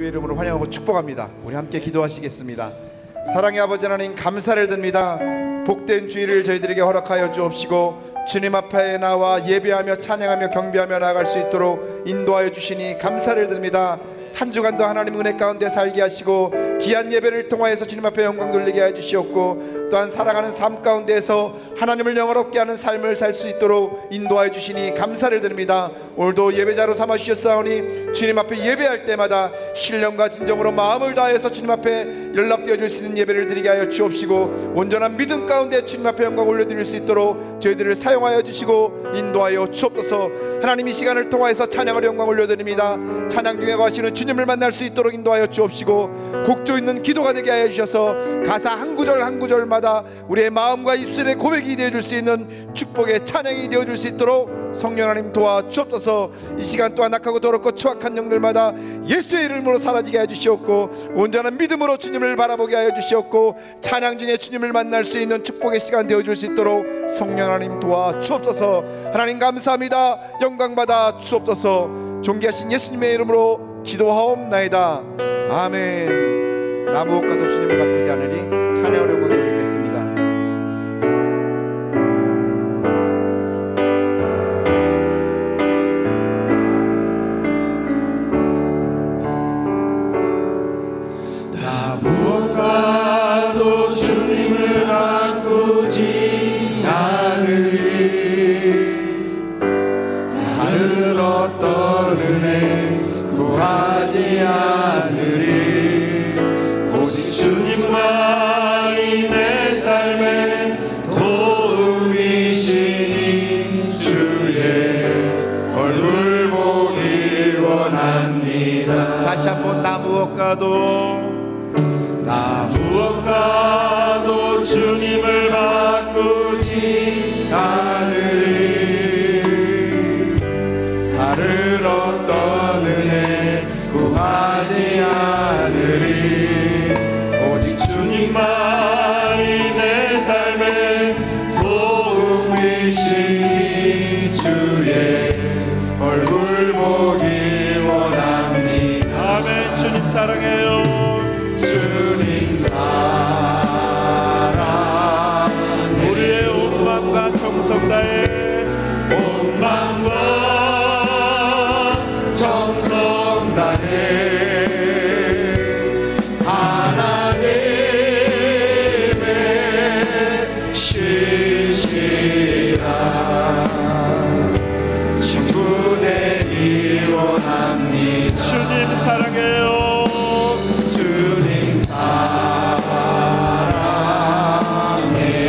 주의 이름으로 환영하고 축복합니다. 우리 함께 기도하시겠습니다. 사랑의 아버지 하나님, 감사를 드립니다. 복된 주일을 저희들에게 허락하여 주옵시고 주님 앞에 나와 예배하며 찬양하며 경배하며 나아갈 수 있도록 인도하여 주시니 감사를 드립니다. 한 주간도 하나님 은혜 가운데 살게 하시고 귀한 예배를 통하여서 주님 앞에 영광 돌리게 해 주시옵고 또한 살아가는 삶 가운데에서 하나님을 영화롭게 하는 삶을 살 수 있도록 인도하여 주시니 감사를 드립니다. 오늘도 예배자로 삼아 주셨사오니 주님 앞에 예배할 때마다 신령과 진정으로 마음을 다해서 주님 앞에 연락되어 줄 수 있는 예배를 드리게 하여 주옵시고 온전한 믿음 가운데 주님 앞에 영광 올려드릴 수 있도록 저희들을 사용하여 주시고 인도하여 주옵소서. 하나님, 이 시간을 통하여서 찬양을 영광 올려드립니다. 찬양 중에 거하시는 주님을 만날 수 있도록 인도하여 주옵시고 곡조 있는 기도가 되게 하여 주셔서 가사 한 구절 한 구절마다 우리의 마음과 입술의 고백이 되어줄 수 있는 축복의 찬양이 되어줄 수 있도록 성령 하나님 도와 주옵소서. 이 시간 또한 악하고 더럽고 추악한 영들마다 예수의 이름으로 사라지게 하여 주시옵고 온전한 믿음으로 주님을 바라보게 하여 주시옵고 찬양 중에 주님을 만날 수 있는 축복의 시간 되어줄 수 있도록 성령 하나님 도와 주옵소서. 하나님 감사합니다. 영광 받아 주옵소서. 존귀하신 예수님의 이름으로 기도하옵나이다. 아멘. 나 무엇과도 주님을 바꾸지 않으니 찬양으로 영광 돌리겠습니다. 나 무엇과도 주님을 바꾸지 않으리 다른 어떤 은혜 구하지 않으리 오직 주님만이 내 삶의 도움이시니 주의 얼굴 보기 원합니다. 다시 한번 나 무엇과도 주님을 바꾸지 않으리 다른 어떤 은혜 구하지 않으리 오직 주님만이 내 삶의 도움이시니 주의 얼굴 보기 원합니다. 아멘. 주님 사랑해요. 주님 사랑 우리의 온 마음과 정성 다해 온 마음과 정성 다해 하나님의 신실한 친구 되기 원합니다. 주님 사랑해요. 주님 사랑해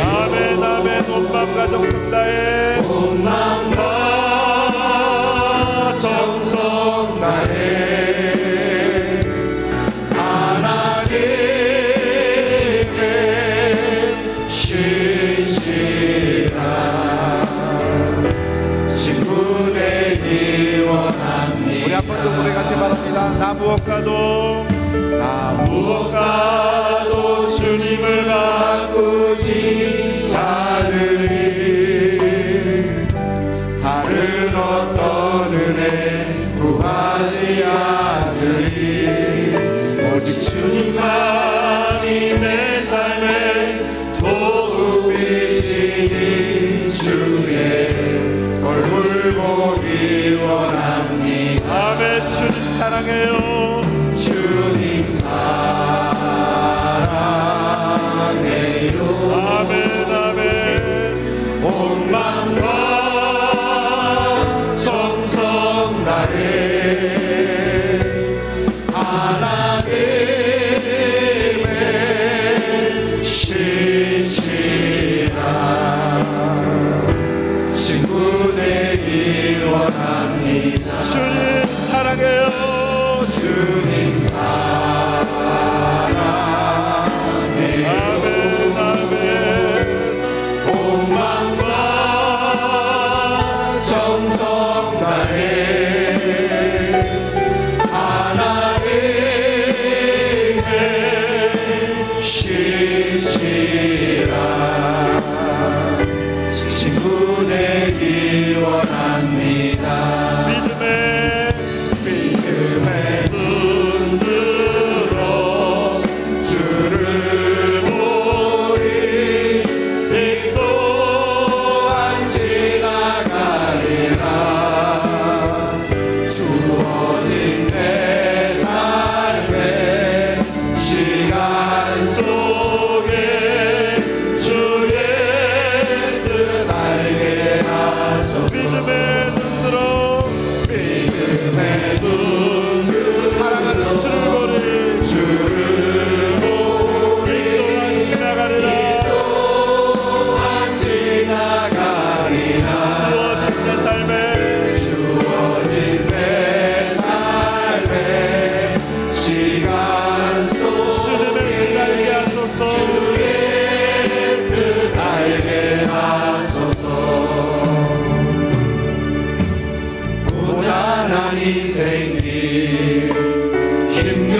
아멘 아멘. 온 마음과 정성 다해 온 마음과 정성 다해 하나님의 신실한 친구 되기 원합니다. 우리 한 번 더 고백하시 바랍니다. 나 무엇과도 주님을 바꾸지 않으리 다른 어떤 은혜 구하지 않으리 오직 주님만이 내 삶의 도움이시니 주의 얼굴 보기 원합니다. 아멘. 주님 사랑해요. 주님 사랑해요. 아멘 아멘. 온 마음과 정성 다해 하나님의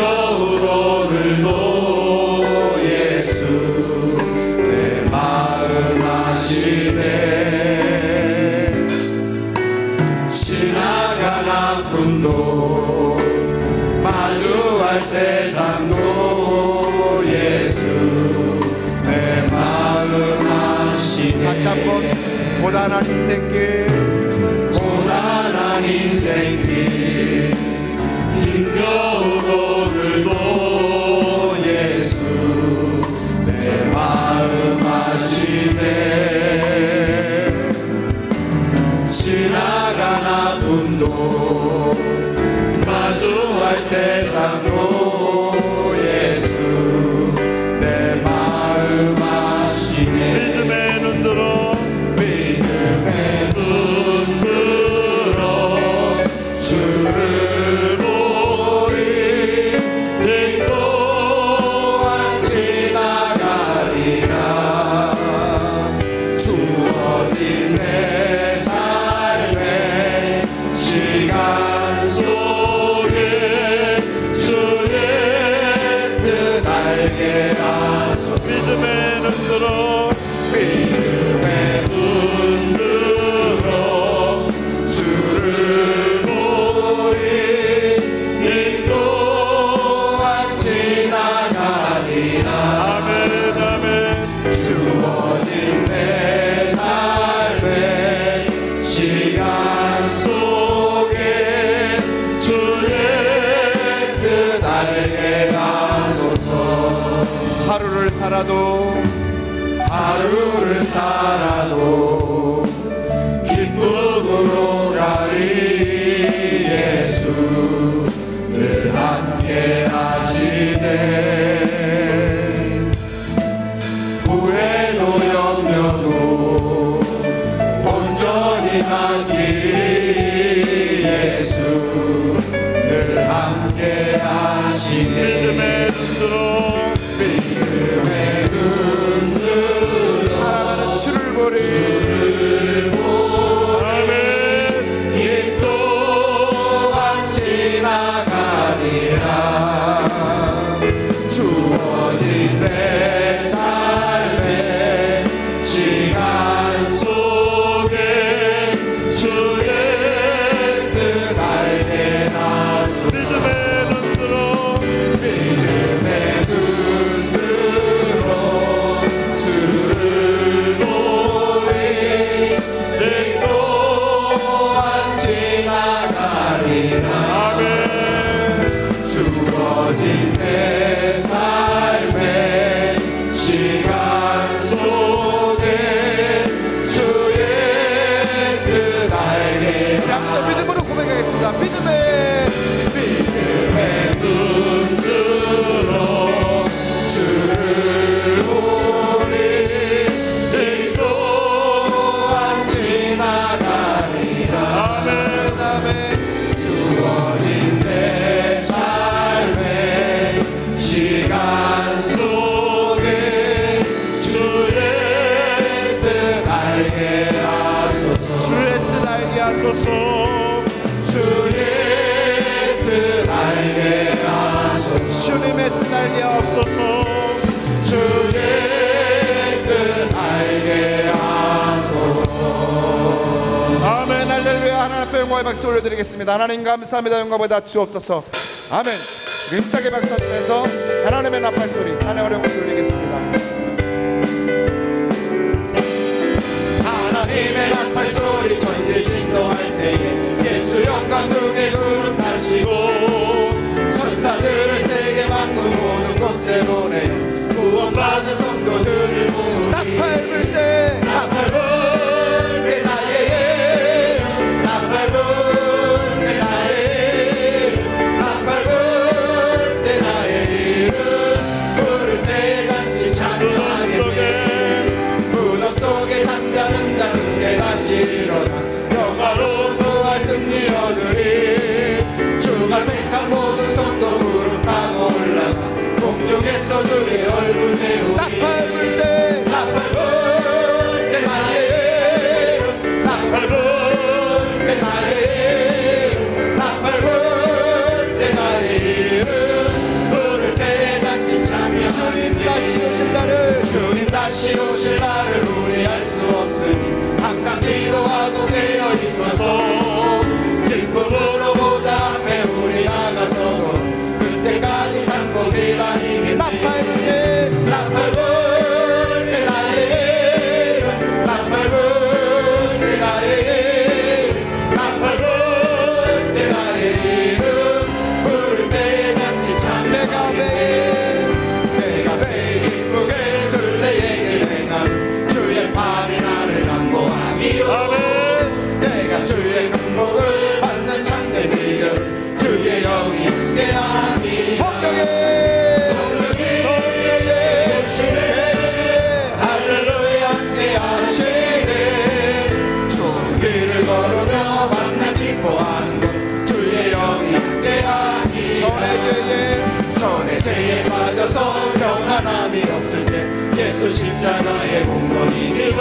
힘겨운 오늘도 예수 내 마음 아시네. 지나간 아픔도 마주할 세상도 예수 내 마음 아시네. 다시 한번 고단한 인생길, 고단한 인생길 힘겨운 오늘도 예수 내 마음 아시네. 지나간 아픔도 마주할 세상도 예수 내 마음 아시네. 믿음의 눈 들어 믿음의 눈 들어 주를 보리. 내 또한 지나가리라. 주어진 내 삶의 시간 속에 주의 뜻 알게 하소서. 믿음의 눈 들어 믿음의 눈 들어 주를 보리. 이 또한 지나가리라. 아멘 아멘. 주어진 내 삶의 시간 속에 주의 뜻 알게 하소서. 하루를 살아도 기쁨으로 가리. 예수 늘 함께 하시네. 후회도 염려도 온전히 맡기리. 예수 늘 함께 하시네. 믿음의 눈 들어 믿음의 눈 들어 살아가는 주를 보리. 아멘. 이 또한 지나가리라. 주어진 내 삶의 시간 속에 주의 뜻 알게 하소서. 믿음의 눈 들어 믿음의 눈 들어 주를 보리. 내 또한 지나가리라. 아멘. 주어진 내 삶의 시간 속에 주의 뜻 알게. 우리 한번더 믿음으로 고백하겠습니다. 믿음의 눈 들어 주를 보리. 이 또한 지나가리라. 아멘 아멘. 주어진 내 삶의 시간 속에 주의 뜻 알게 하소서. 주의 뜻 알게 하소서. 주의 뜻 알게 하소서. 주님의 뜻 알게 하옵소서. 주의 뜻 알게 하소서. 아멘. 할렐루야. 하나님 앞에 영광의 박수 올려드리겠습니다. 하나님 감사합니다. 영광보다 주옵소서. 아멘. 힘차게 박수 치면서 하나님의 나팔 소리 찬양을 돌리겠습니다. 하나님의 나팔 소리 천지 진동할 때에 예수 영광 중에 구름 타시고 천사들을 세계 만국 모든 곳에 보내 구원받은 성도들을 모으리. 나팔 불 때 나팔 불 때 나의 나팔 불 때 나의 나팔 불 때 나의 이름 부를 때 같이 찬양. 죄에 빠져서 평안함이 없을 때 예수 십자가의 공로 이기고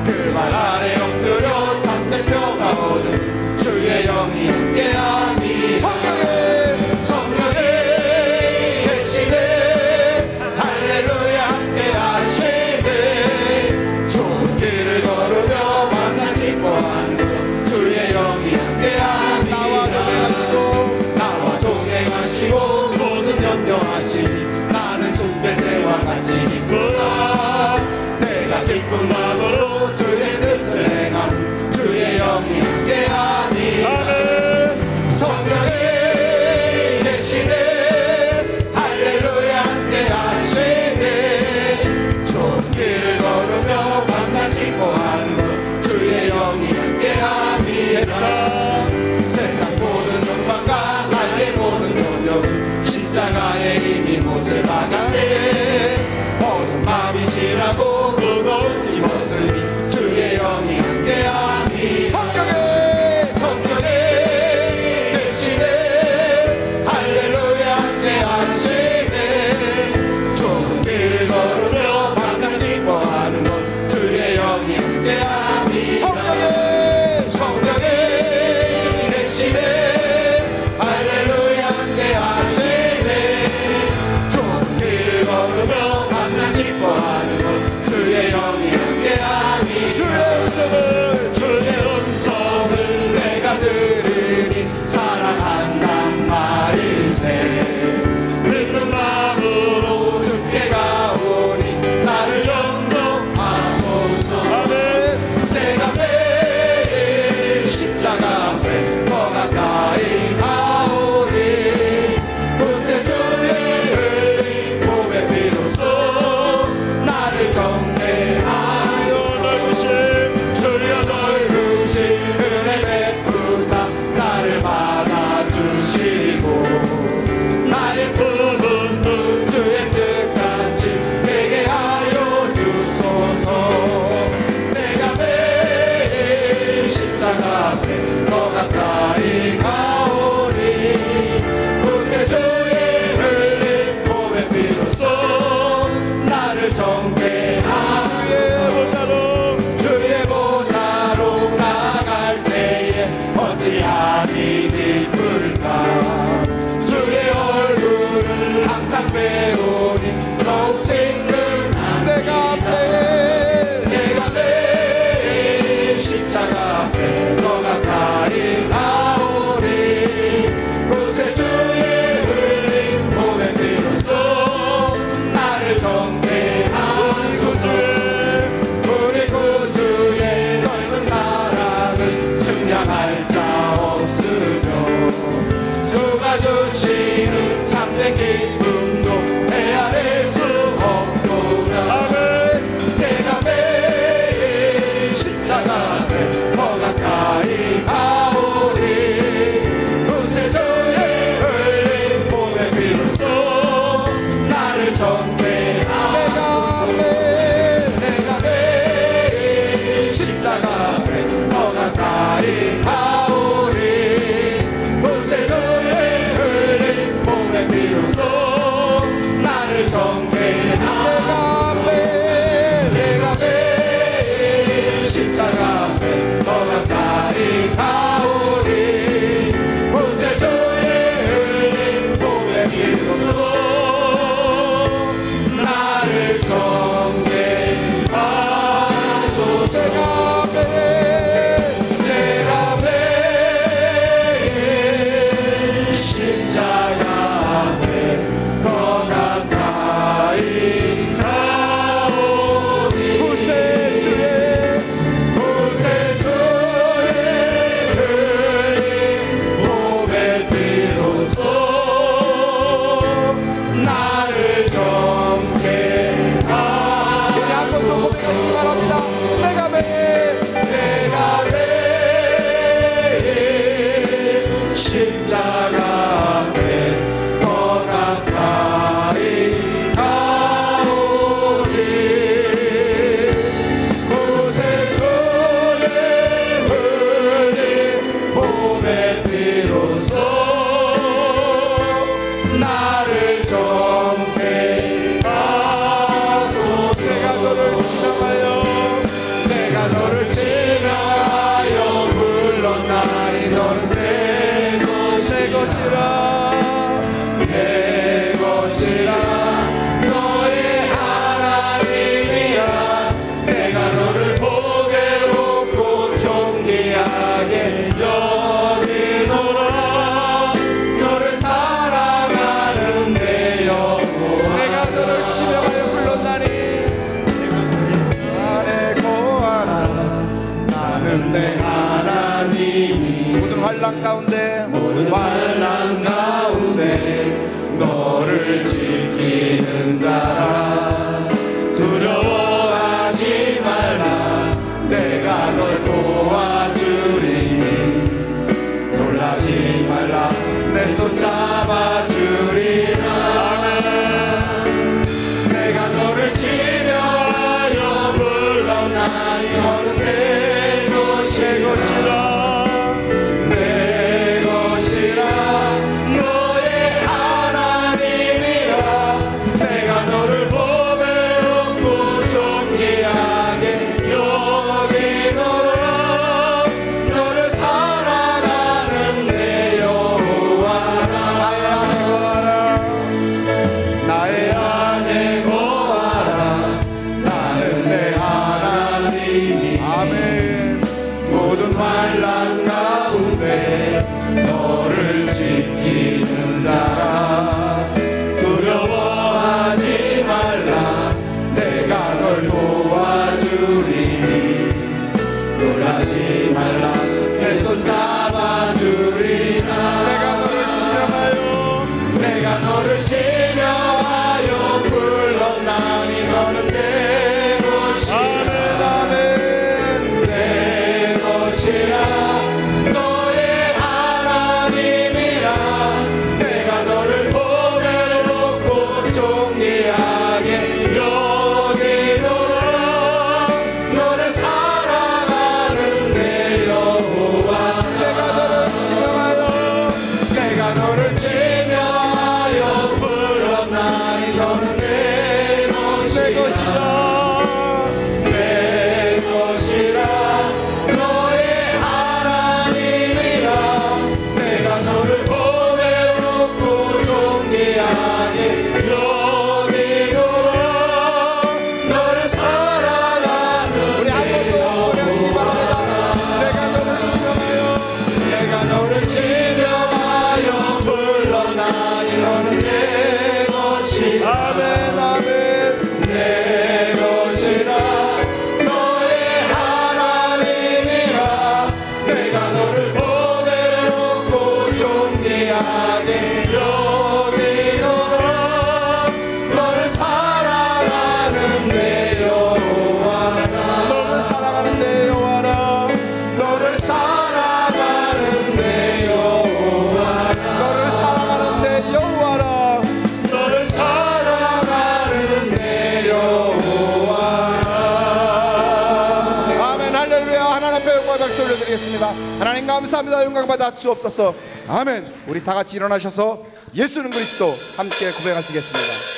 그 말 아래 엎드려 참된 평화 얻음 주의 영이 함께하니 성령의 계시네 할렐루야 함께하시네 좋은 길을 걸으며 만나 기뻐하는 것 주의 영이 함께하니 나와 동행하시고 모든 연명하시니 나는 숲의 새와 같이 기쁘다 내가 기쁜 마음으로 주의 뜻을 행하는 주의 영이 함께하니 성령이 계시네 할렐루야 함께하시네 좋은 길을 걸으며 만나 기뻐하는 것 주의 영이 함께하니 세상 모든 음반과 나의 모든 조력은 정케 하소서. 내가 너를 지명하여 내가 너를 지명하여 불렀나니 너는 내 것이라 내 것이라 너의 하나님이야. 내가 너를 보배롭고 존귀하게 여기노라. 너를 사랑하는 내 여호와. 내가 너를 지명하여 불렀나니 안에 거하라. 나는 내 하나님이 모든 환난 가운데 모든 환난 가운데 너를 지키는 자라. 두려워하지 말라. 내가 널 도와주리니. 놀라지 말라. 내 손 잡아주리라. 내가 너를 지명하여 불렀나니 너는 내 것이라. 내 것이라 너의 하나님이라. 내가 너를 보배롭고 존귀하게 여기노라. 너를 사랑하는 내 여호와라. 나의 안에 거하라. 나의 안에 거하라. 나는 내 하나님이 아멘. 모든 환난 가운데 너를 지키는 자라. 두려워하지 말라. 내가 널 도와주리니. 놀라지 말라. 내 손 잡아주리라. 내가 너를 지명하여 내가 너를 지명하여 불렀나니 너는 내 것이라. 아멘. 내 것이라 너의 하나님이라. 내가 너를 보배롭고 존귀하게 여기노라. 너를 사랑하는 내 여호와. 내가 너를 지명하여 내가 너를 지명하여 불렀나니 너는 내 것이라. 내 것이라 너의 하나님이라. 내가 너를 보배롭고 존귀하게 여기노라. 너를 사랑하는 우리 한 번 더 고백하시기 바랍니다. 내가 너를 지명하여 내가 너를 지명하여 불렀나니 너는 내 것이라. 아멘. 아멘. 내 것이라 너의 하나님이라. 내가 너를 보배롭고 존귀하게 여기노라. 너를 사랑하는 내 여호와라. 너를 사랑하는 내 여호와라. 너를 사랑하는 내 여호와라. 너를 사랑하는 내 여호와라. 너를 사랑하는 내 여호와라. 아멘. 할렐루야. 하나님 앞에 영광의 박수 올려드리겠습니다. 하나님 감사합니다. 영광 받아 주옵소서. 아멘. 우리 다 같이 일어나셔서 예수는 그리스도 함께 고백하시겠습니다.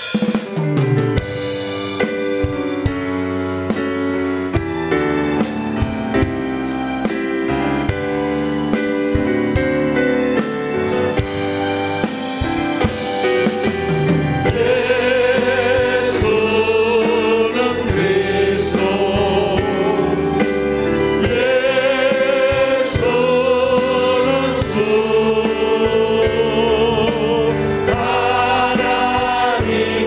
하나님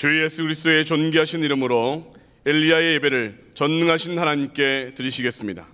주 예수 그리스도의 존귀하신 이름으로 엘리야의 예배를 전능하신 하나님께 드리시겠습니다.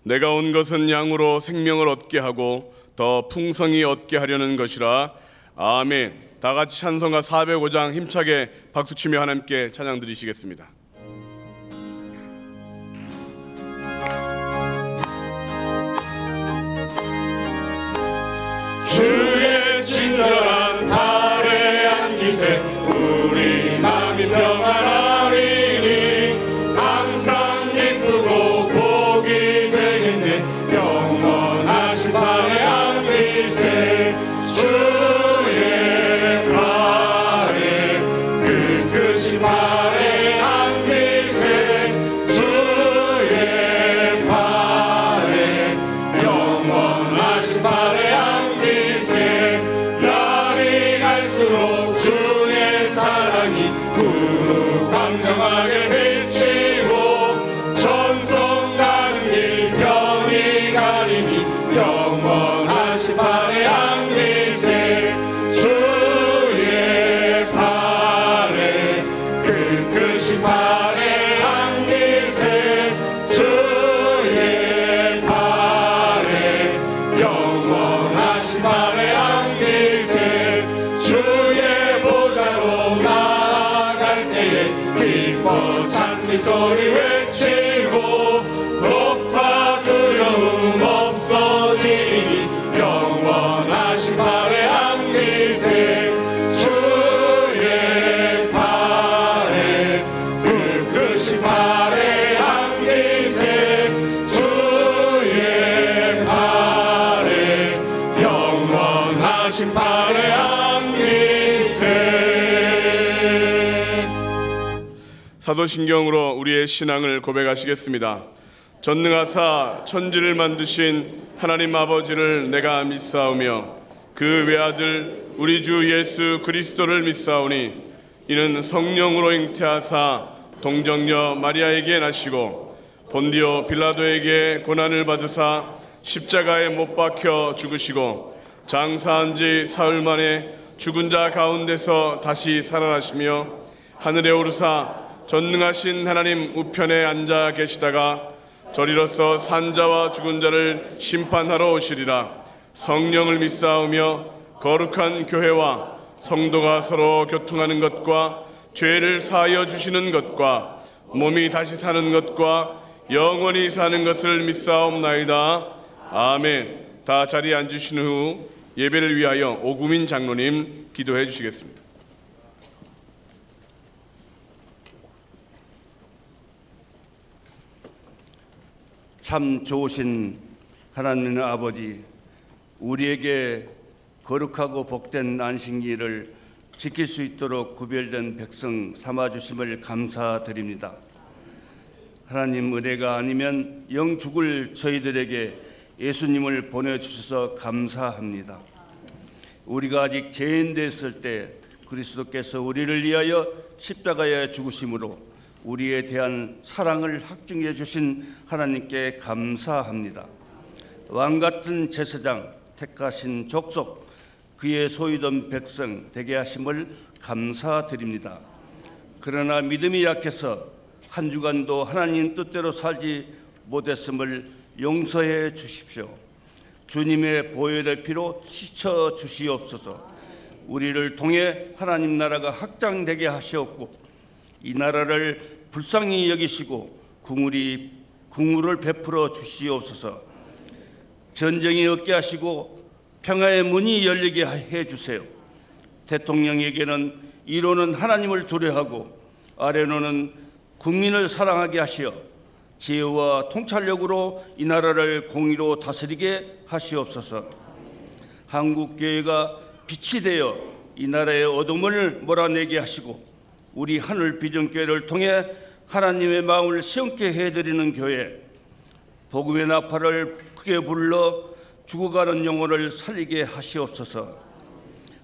내가 온 것은 양으로 생명을 얻게 하고 더 풍성히 얻게 하려는 것이라. 아멘. 다 같이 찬송가 405장 힘차게 박수치며 하나님께 찬양 드리시겠습니다. 주의 친절한 발에 안기세 우리 마음이 평안하리니 항상 기쁘고 복이 되겠네. 영원하신 발에 안기세 주의 발에 끝끝이 발에 안기세 주의 발에 영원하신 발에 안기세. 날이 갈수록 주의 사랑이 두루 광명하게 비치고 전성 가는 길 편히 가리니 영원하신 발에 안기세 주의 발에 끝끝이 발에 안기세 주의 발에 영원하신 발에 안기세. 주의 보좌로 나아갈 때에 기뻐 찬미 소리 외치고 겁과 두려움 없어지니 영원하신 발에 안기세 주의 발에 끝끝이 발에 안기세 주의 발에 영원하신 발에 안기세. 사도신경으로 우리의 신앙을 고백하시겠습니다. 전능하사 천지를 만드신 하나님 아버지를 내가 믿사오며 그 외아들 우리 주 예수 그리스도를 믿사오니 이는 성령으로 잉태하사 동정녀 마리아에게 나시고 본디오 빌라도에게 고난을 받으사 십자가에 못 박혀 죽으시고 장사한 지 사흘 만에 죽은 자 가운데서 다시 살아나시며 하늘에 오르사 전능하신 하나님 우편에 앉아 계시다가 저리로서 산자와 죽은 자를 심판하러 오시리라. 성령을 믿사오며 거룩한 교회와 성도가 서로 교통하는 것과 죄를 사하여 주시는 것과 몸이 다시 사는 것과 영원히 사는 것을 믿사옵나이다. 아멘. 다 자리에 앉으신 후 예배를 위하여 오구민 장로님 기도해 주시겠습니다. 참 좋으신 하나님 아버지, 우리에게 거룩하고 복된 안식일을 지킬 수 있도록 구별된 백성 삼아주심을 감사드립니다. 하나님 은혜가 아니면 영 죽을 저희들에게 예수님을 보내주셔서 감사합니다. 우리가 아직 죄인 됐을 때 그리스도께서 우리를 위하여 십자가에 죽으심으로 우리에 대한 사랑을 확증해 주신 하나님께 감사합니다. 왕같은 제사장, 택하신 족속, 그의 소유된 백성 되게 하심을 감사드립니다. 그러나 믿음이 약해서 한 주간도 하나님 뜻대로 살지 못했음을 용서해 주십시오. 주님의 보혈의 피로 씻어 주시옵소서. 우리를 통해 하나님 나라가 확장되게 하시옵고 이 나라를 불쌍히 여기시고 궁울을 베풀어 주시옵소서. 전쟁이 없게 하시고 평화의 문이 열리게 해 주세요. 대통령에게는 이로는 하나님을 두려워하고 아래로는 국민을 사랑하게 하시어 지혜와 통찰력으로 이 나라를 공의로 다스리게 하시옵소서. 한국교회가 빛이 되어 이 나라의 어둠을 몰아내게 하시고 우리 하늘 비전교회를 통해 하나님의 마음을 시원케 해드리는 교회, 복음의 나팔을 크게 불러 죽어가는 영혼을 살리게 하시옵소서.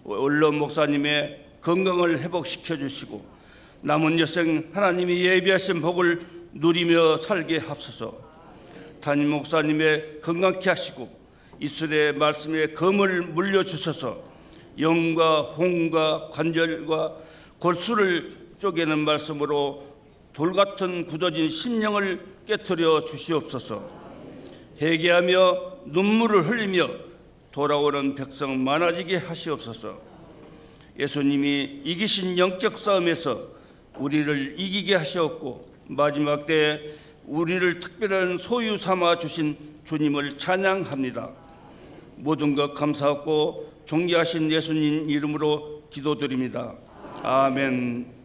원로 목사님의 건강을 회복시켜 주시고 남은 여생 하나님이 예비하신 복을 누리며 살게 하소서. 담임 목사님의 건강케 하시고 이슬의 말씀에 검을 물려주셔서 영과 홍과 관절과 골수를 쪼개는 말씀으로 돌같은 굳어진 심령을 깨트려 주시옵소서. 회개하며 눈물을 흘리며 돌아오는 백성 많아지게 하시옵소서. 예수님이 이기신 영적 싸움에서 우리를 이기게 하셨고 마지막 때에 우리를 특별한 소유 삼아 주신 주님을 찬양합니다. 모든 것 감사하고 존귀하신 예수님 이름으로 기도드립니다. 아멘.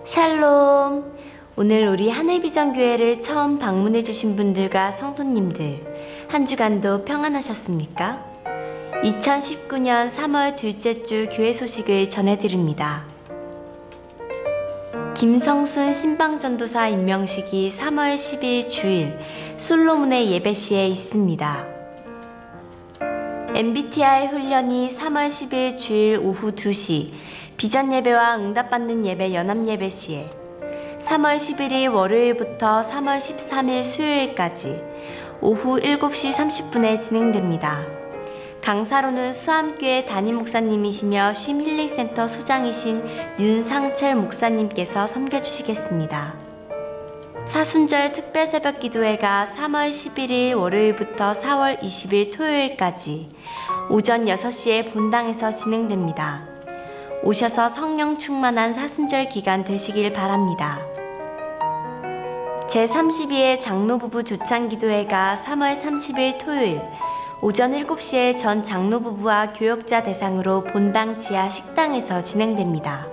샬롬. 오늘 우리 하늘비전교회를 처음 방문해 주신 분들과 성도님들 한 주간도 평안하셨습니까? 2019년 3월 둘째 주 교회 소식을 전해드립니다. 김성순 신방전도사 임명식이 3월 10일 주일 솔로몬의 예배시에 있습니다. MBTI 훈련이 3월 10일 주일 오후 2시 비전 예배와 응답받는 예배 연합예배 시에 3월 11일 월요일부터 3월 13일 수요일까지 오후 7시 30분에 진행됩니다. 강사로는 수암교회 담임 목사님이시며 쉼 힐링센터 소장이신 윤상철 목사님께서 섬겨주시겠습니다. 사순절 특별 새벽 기도회가 3월 11일 월요일부터 4월 20일 토요일까지 오전 6시에 본당에서 진행됩니다. 오셔서 성령 충만한 사순절 기간 되시길 바랍니다. 제32회 장로부부 조창기도회가 3월 30일 토요일 오전 7시에 전 장로부부와 교역자 대상으로 본당 지하 식당에서 진행됩니다.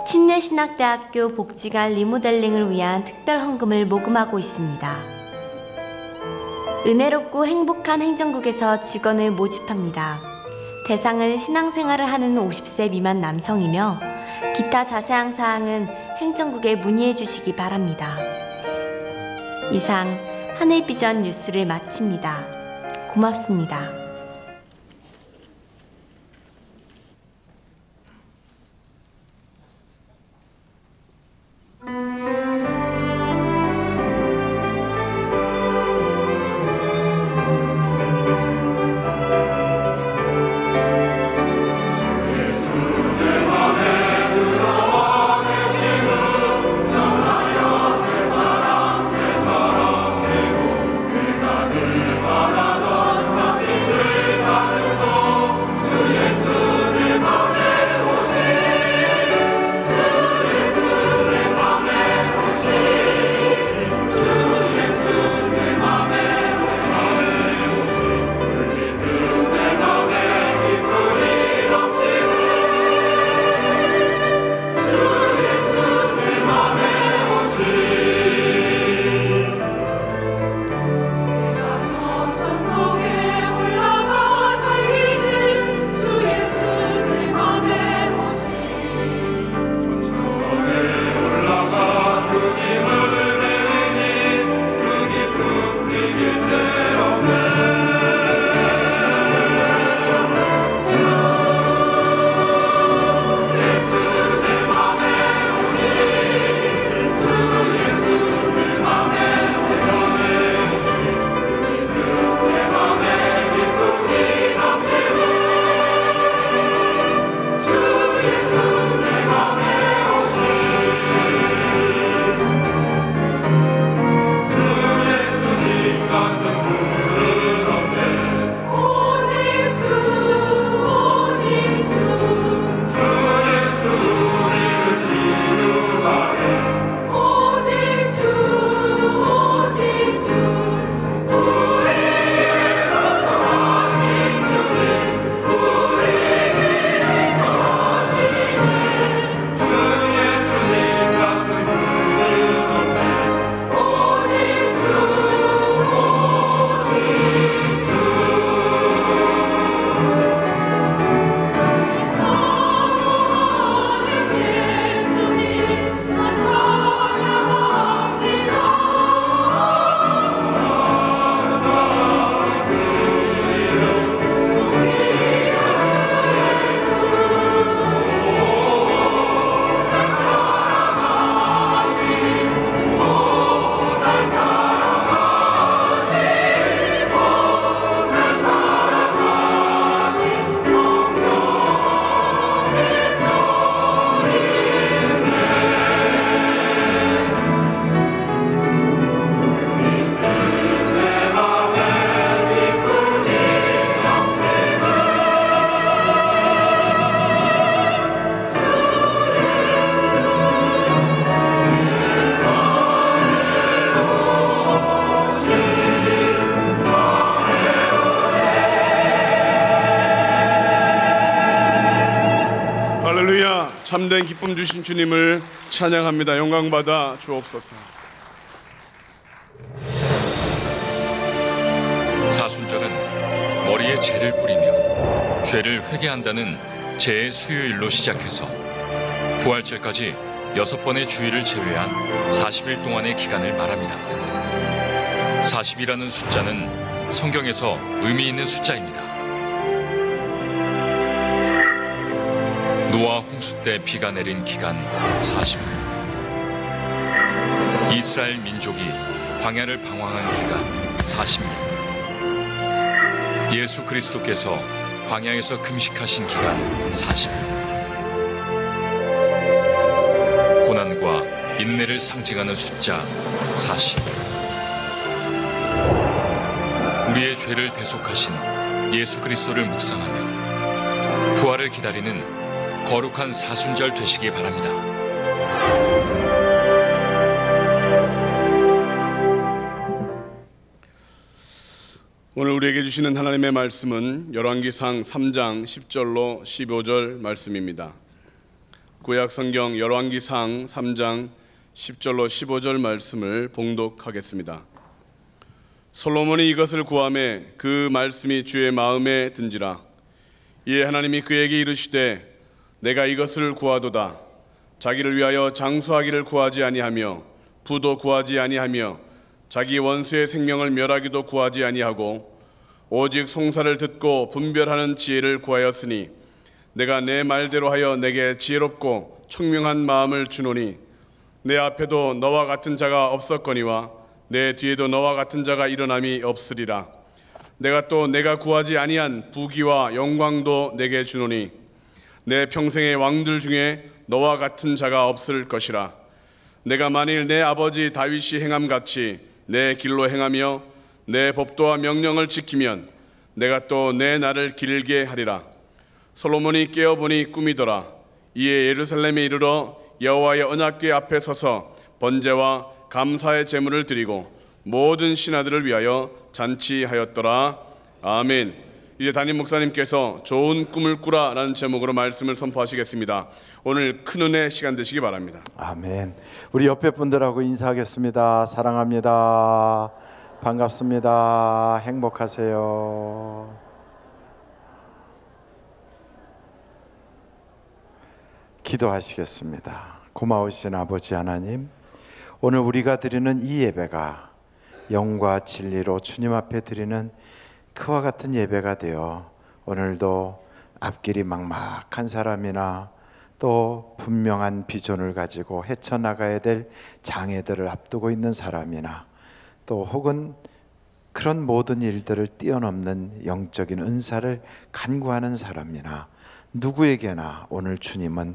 침례신학대학교 복지관 리모델링을 위한 특별 헌금을 모금하고 있습니다. 은혜롭고 행복한 행정국에서 직원을 모집합니다. 대상은 신앙생활을 하는 50세 미만 남성이며 기타 자세한 사항은 행정국에 문의해 주시기 바랍니다. 이상 하늘비전 뉴스를 마칩니다. 고맙습니다. 내 참된 기쁨 주신 주님을 찬양합니다. 영광 받아 주옵소서. 사순절은 머리에 재를 뿌리며 죄를 회개한다는 죄의 수요일로 시작해서 부활절까지 6번의 주일을 제외한 40일 동안의 기간을 말합니다. 40이라는 숫자는 성경에서 의미 있는 숫자입니다. 노아 홍수 때 비가 내린 기간 40일. 이스라엘 민족이 광야를 방황한 기간 40일. 예수 그리스도께서 광야에서 금식하신 기간 40일. 고난과 인내를 상징하는 숫자 40. 우리의 죄를 대속하신 예수 그리스도를 묵상하며 부활을 기다리는 거룩한 사순절 되시기 바랍니다. 오늘 우리에게 주시는 하나님의 말씀은 열왕기상 3장 10절로 15절 말씀입니다. 구약 성경 열왕기상 3장 10절로 15절 말씀을 봉독하겠습니다. 솔로몬이 이것을 구하매 그 말씀이 주의 마음에 든지라. 이에 하나님이 그에게 이르시되 내가 이것을 구하도다. 자기를 위하여 장수하기를 구하지 아니하며 부도 구하지 아니하며 자기 원수의 생명을 멸하기도 구하지 아니하고 오직 송사를 듣고 분별하는 지혜를 구하였으니 내가 내 말대로 하여 내게 지혜롭고 총명한 마음을 주노니 내 앞에도 너와 같은 자가 없었거니와 내 뒤에도 너와 같은 자가 일어남이 없으리라. 내가 또 내가 구하지 아니한 부귀와 영광도 내게 주노니 내 평생의 왕들 중에 너와 같은 자가 없을 것이라. 내가 만일 내 아버지 다윗이 행함같이 내 길로 행하며 내 법도와 명령을 지키면 내가 또 내 날을 길게 하리라. 솔로몬이 깨어보니 꿈이더라. 이에 예루살렘에 이르러 여호와의 언약궤 앞에 서서 번제와 감사의 제물을 드리고 모든 신하들을 위하여 잔치하였더라. 아멘. 이제 담임 목사님께서 좋은 꿈을 꾸라라는 제목으로 말씀을 선포하시겠습니다. 오늘 큰 은혜 시간 되시기 바랍니다. 아멘. 우리 옆에 분들하고 인사하겠습니다. 사랑합니다. 반갑습니다. 행복하세요. 기도하시겠습니다. 고마우신 아버지 하나님, 오늘 우리가 드리는 이 예배가 영과 진리로 주님 앞에 드리는 그와 같은 예배가 되어 오늘도 앞길이 막막한 사람이나 또 분명한 비전을 가지고 헤쳐나가야 될 장애들을 앞두고 있는 사람이나 또 혹은 그런 모든 일들을 뛰어넘는 영적인 은사를 간구하는 사람이나 누구에게나 오늘 주님은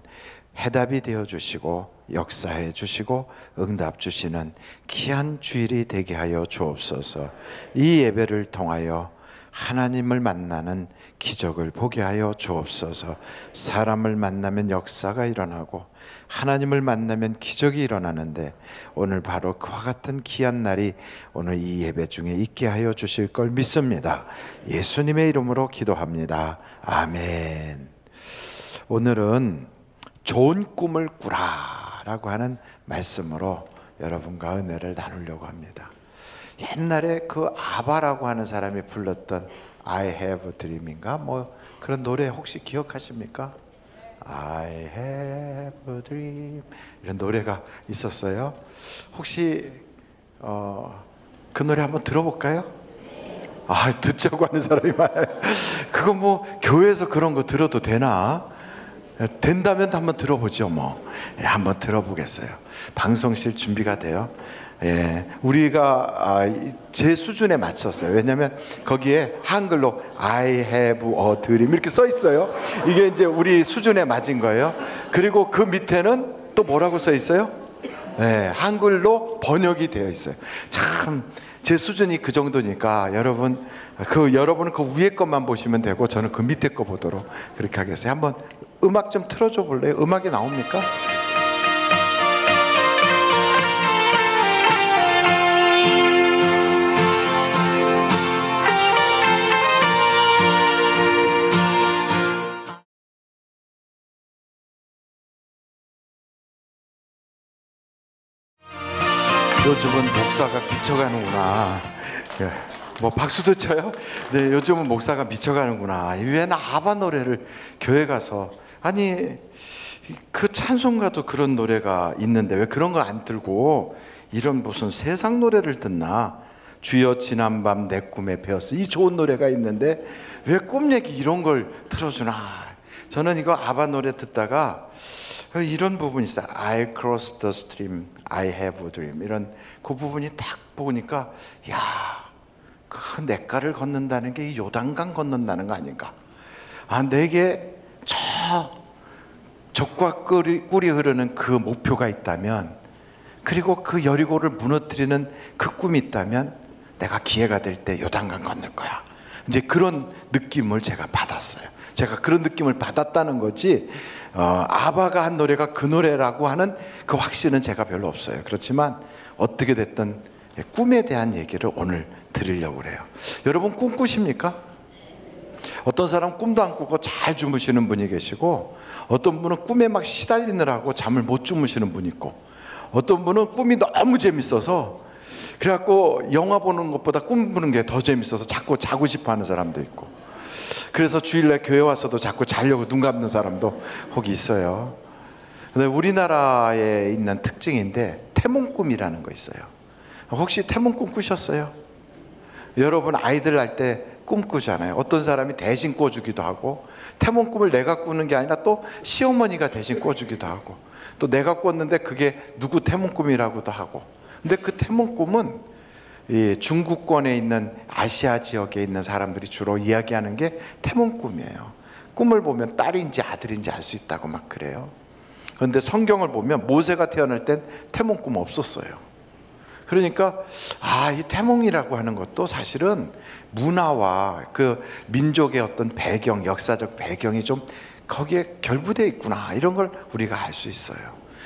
해답이 되어 주시고 역사해 주시고 응답 주시는 귀한 주일이 되게 하여 주옵소서. 이 예배를 통하여 하나님을 만나는 기적을 보게 하여 주옵소서. 사람을 만나면 역사가 일어나고 하나님을 만나면 기적이 일어나는데 오늘 바로 그와 같은 귀한 날이 오늘 이 예배 중에 있게 하여 주실 걸 믿습니다. 예수님의 이름으로 기도합니다. 아멘. 오늘은 좋은 꿈을 꾸라라고 하는 말씀으로 여러분과 은혜를 나누려고 합니다. 옛날에 그 아바라고 하는 사람이 불렀던 I have a dream인가 뭐 그런 노래 혹시 기억하십니까? I have a dream 이런 노래가 있었어요. 혹시 그 노래 한번 들어볼까요? 듣자고 하는 사람이 많아요. 그거 뭐 교회에서 그런 거 들어도 되나? 된다면 한번 들어보죠. 한번 들어보겠어요. 방송실 준비가 돼요. 우리가 제 수준에 맞췄어요. 왜냐하면 거기에 한글로 I have a dream 이렇게 써 있어요. 이게 이제 우리 수준에 맞은 거예요. 그리고 그 밑에는 또 뭐라고 써 있어요? 한글로 번역이 되어 있어요. 참 제 수준이 그 정도니까 여러분은 그 위에 것만 보시면 되고 저는 그 밑에 거 보도록 그렇게 하겠어요. 한번 음악 좀 틀어줘 볼래요? 음악이 나옵니까? 요즘은 목사가 미쳐가는구나. 예. 뭐 박수도 쳐요? 네, 요즘은 목사가 미쳐가는구나. 왜 아바 노래를 교회 가서, 아니 그 찬송가도 그런 노래가 있는데 왜 그런 거 안 들고 이런 무슨 세상 노래를 듣나? 주여 지난밤 내 꿈에 배웠어. 이 좋은 노래가 있는데 왜 꿈 얘기 이런 걸 틀어주나? 저는 이거 아바 노래 듣다가 이런 부분이 있어요. I cross the stream, I have a dream. 이런 그 부분이 딱 보니까, 야, 그 냇가를 걷는다는 게 이 요단강 건넌다는 거 아닌가? 아, 내게 저 적과 꿀이 흐르는 그 목표가 있다면, 그리고 그 여리고를 무너뜨리는 그 꿈이 있다면 내가 기회가 될 때 요단강 건널 거야. 이제 그런 느낌을 제가 받았어요. 제가 그런 느낌을 받았다는 거지, 아바가 한 노래가 그 노래라고 하는 그 확신은 제가 별로 없어요. 그렇지만 어떻게 됐든 꿈에 대한 얘기를 오늘 드리려고 그래요. 여러분 꿈 꾸십니까? 어떤 사람 꿈도 안 꾸고 잘 주무시는 분이 계시고, 어떤 분은 꿈에 막 시달리느라고 잠을 못 주무시는 분이 있고, 어떤 분은 꿈이 너무 재밌어서 그래갖고 영화 보는 것보다 꿈 꾸는 게 더 재밌어서 자꾸 자고 싶어 하는 사람도 있고, 그래서 주일날 교회 와서도 자꾸 자려고 눈 감는 사람도 혹 있어요. 근데 우리나라에 있는 특징인데 태몽꿈이라는 거 있어요. 혹시 태몽꿈 꾸셨어요? 여러분 아이들 낳을 때 꿈 꾸잖아요. 어떤 사람이 대신 꿔주기도 하고, 태몽꿈을 내가 꾸는 게 아니라 또 시어머니가 대신 꿔주기도 하고, 또 내가 꿨는데 그게 누구 태몽꿈이라고도 하고. 근데 그 태몽꿈은 이 중국권에 있는 아시아 지역에 있는 사람들이 주로 이야기하는 게 태몽꿈이에요. 꿈을 보면 딸인지 아들인지 알 수 있다고 막 그래요. 그런데 성경을 보면 모세가 태어날 땐 태몽꿈 없었어요. 그러니까 이 태몽이라고 하는 것도 사실은 문화와 그 민족의 어떤 배경, 역사적 배경이 좀 거기에 결부되어 있구나, 이런 걸 우리가 알 수 있어요.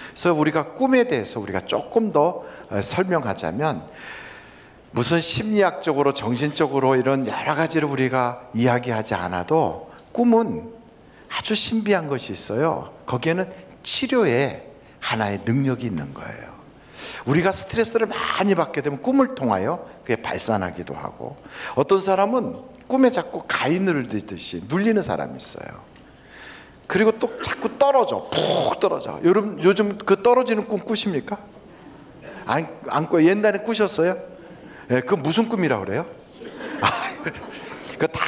그래서 우리가 꿈에 대해서 우리가 조금 더 설명하자면, 무슨 심리학적으로 정신적으로 이런 여러 가지를 우리가 이야기하지 않아도 꿈은 아주 신비한 것이 있어요. 거기에는 치료의 하나의 능력이 있는 거예요. 우리가 스트레스를 많이 받게 되면 꿈을 통하여 그게 발산하기도 하고, 어떤 사람은 꿈에 자꾸 가위 눌리듯이 눌리는 사람이 있어요. 그리고 또 자꾸 떨어져, 푹 떨어져. 요즘 그 떨어지는 꿈 꾸십니까? 안 꿔요. 옛날에 꾸셨어요? 예, 그 무슨 꿈이라고 그래요? 그 다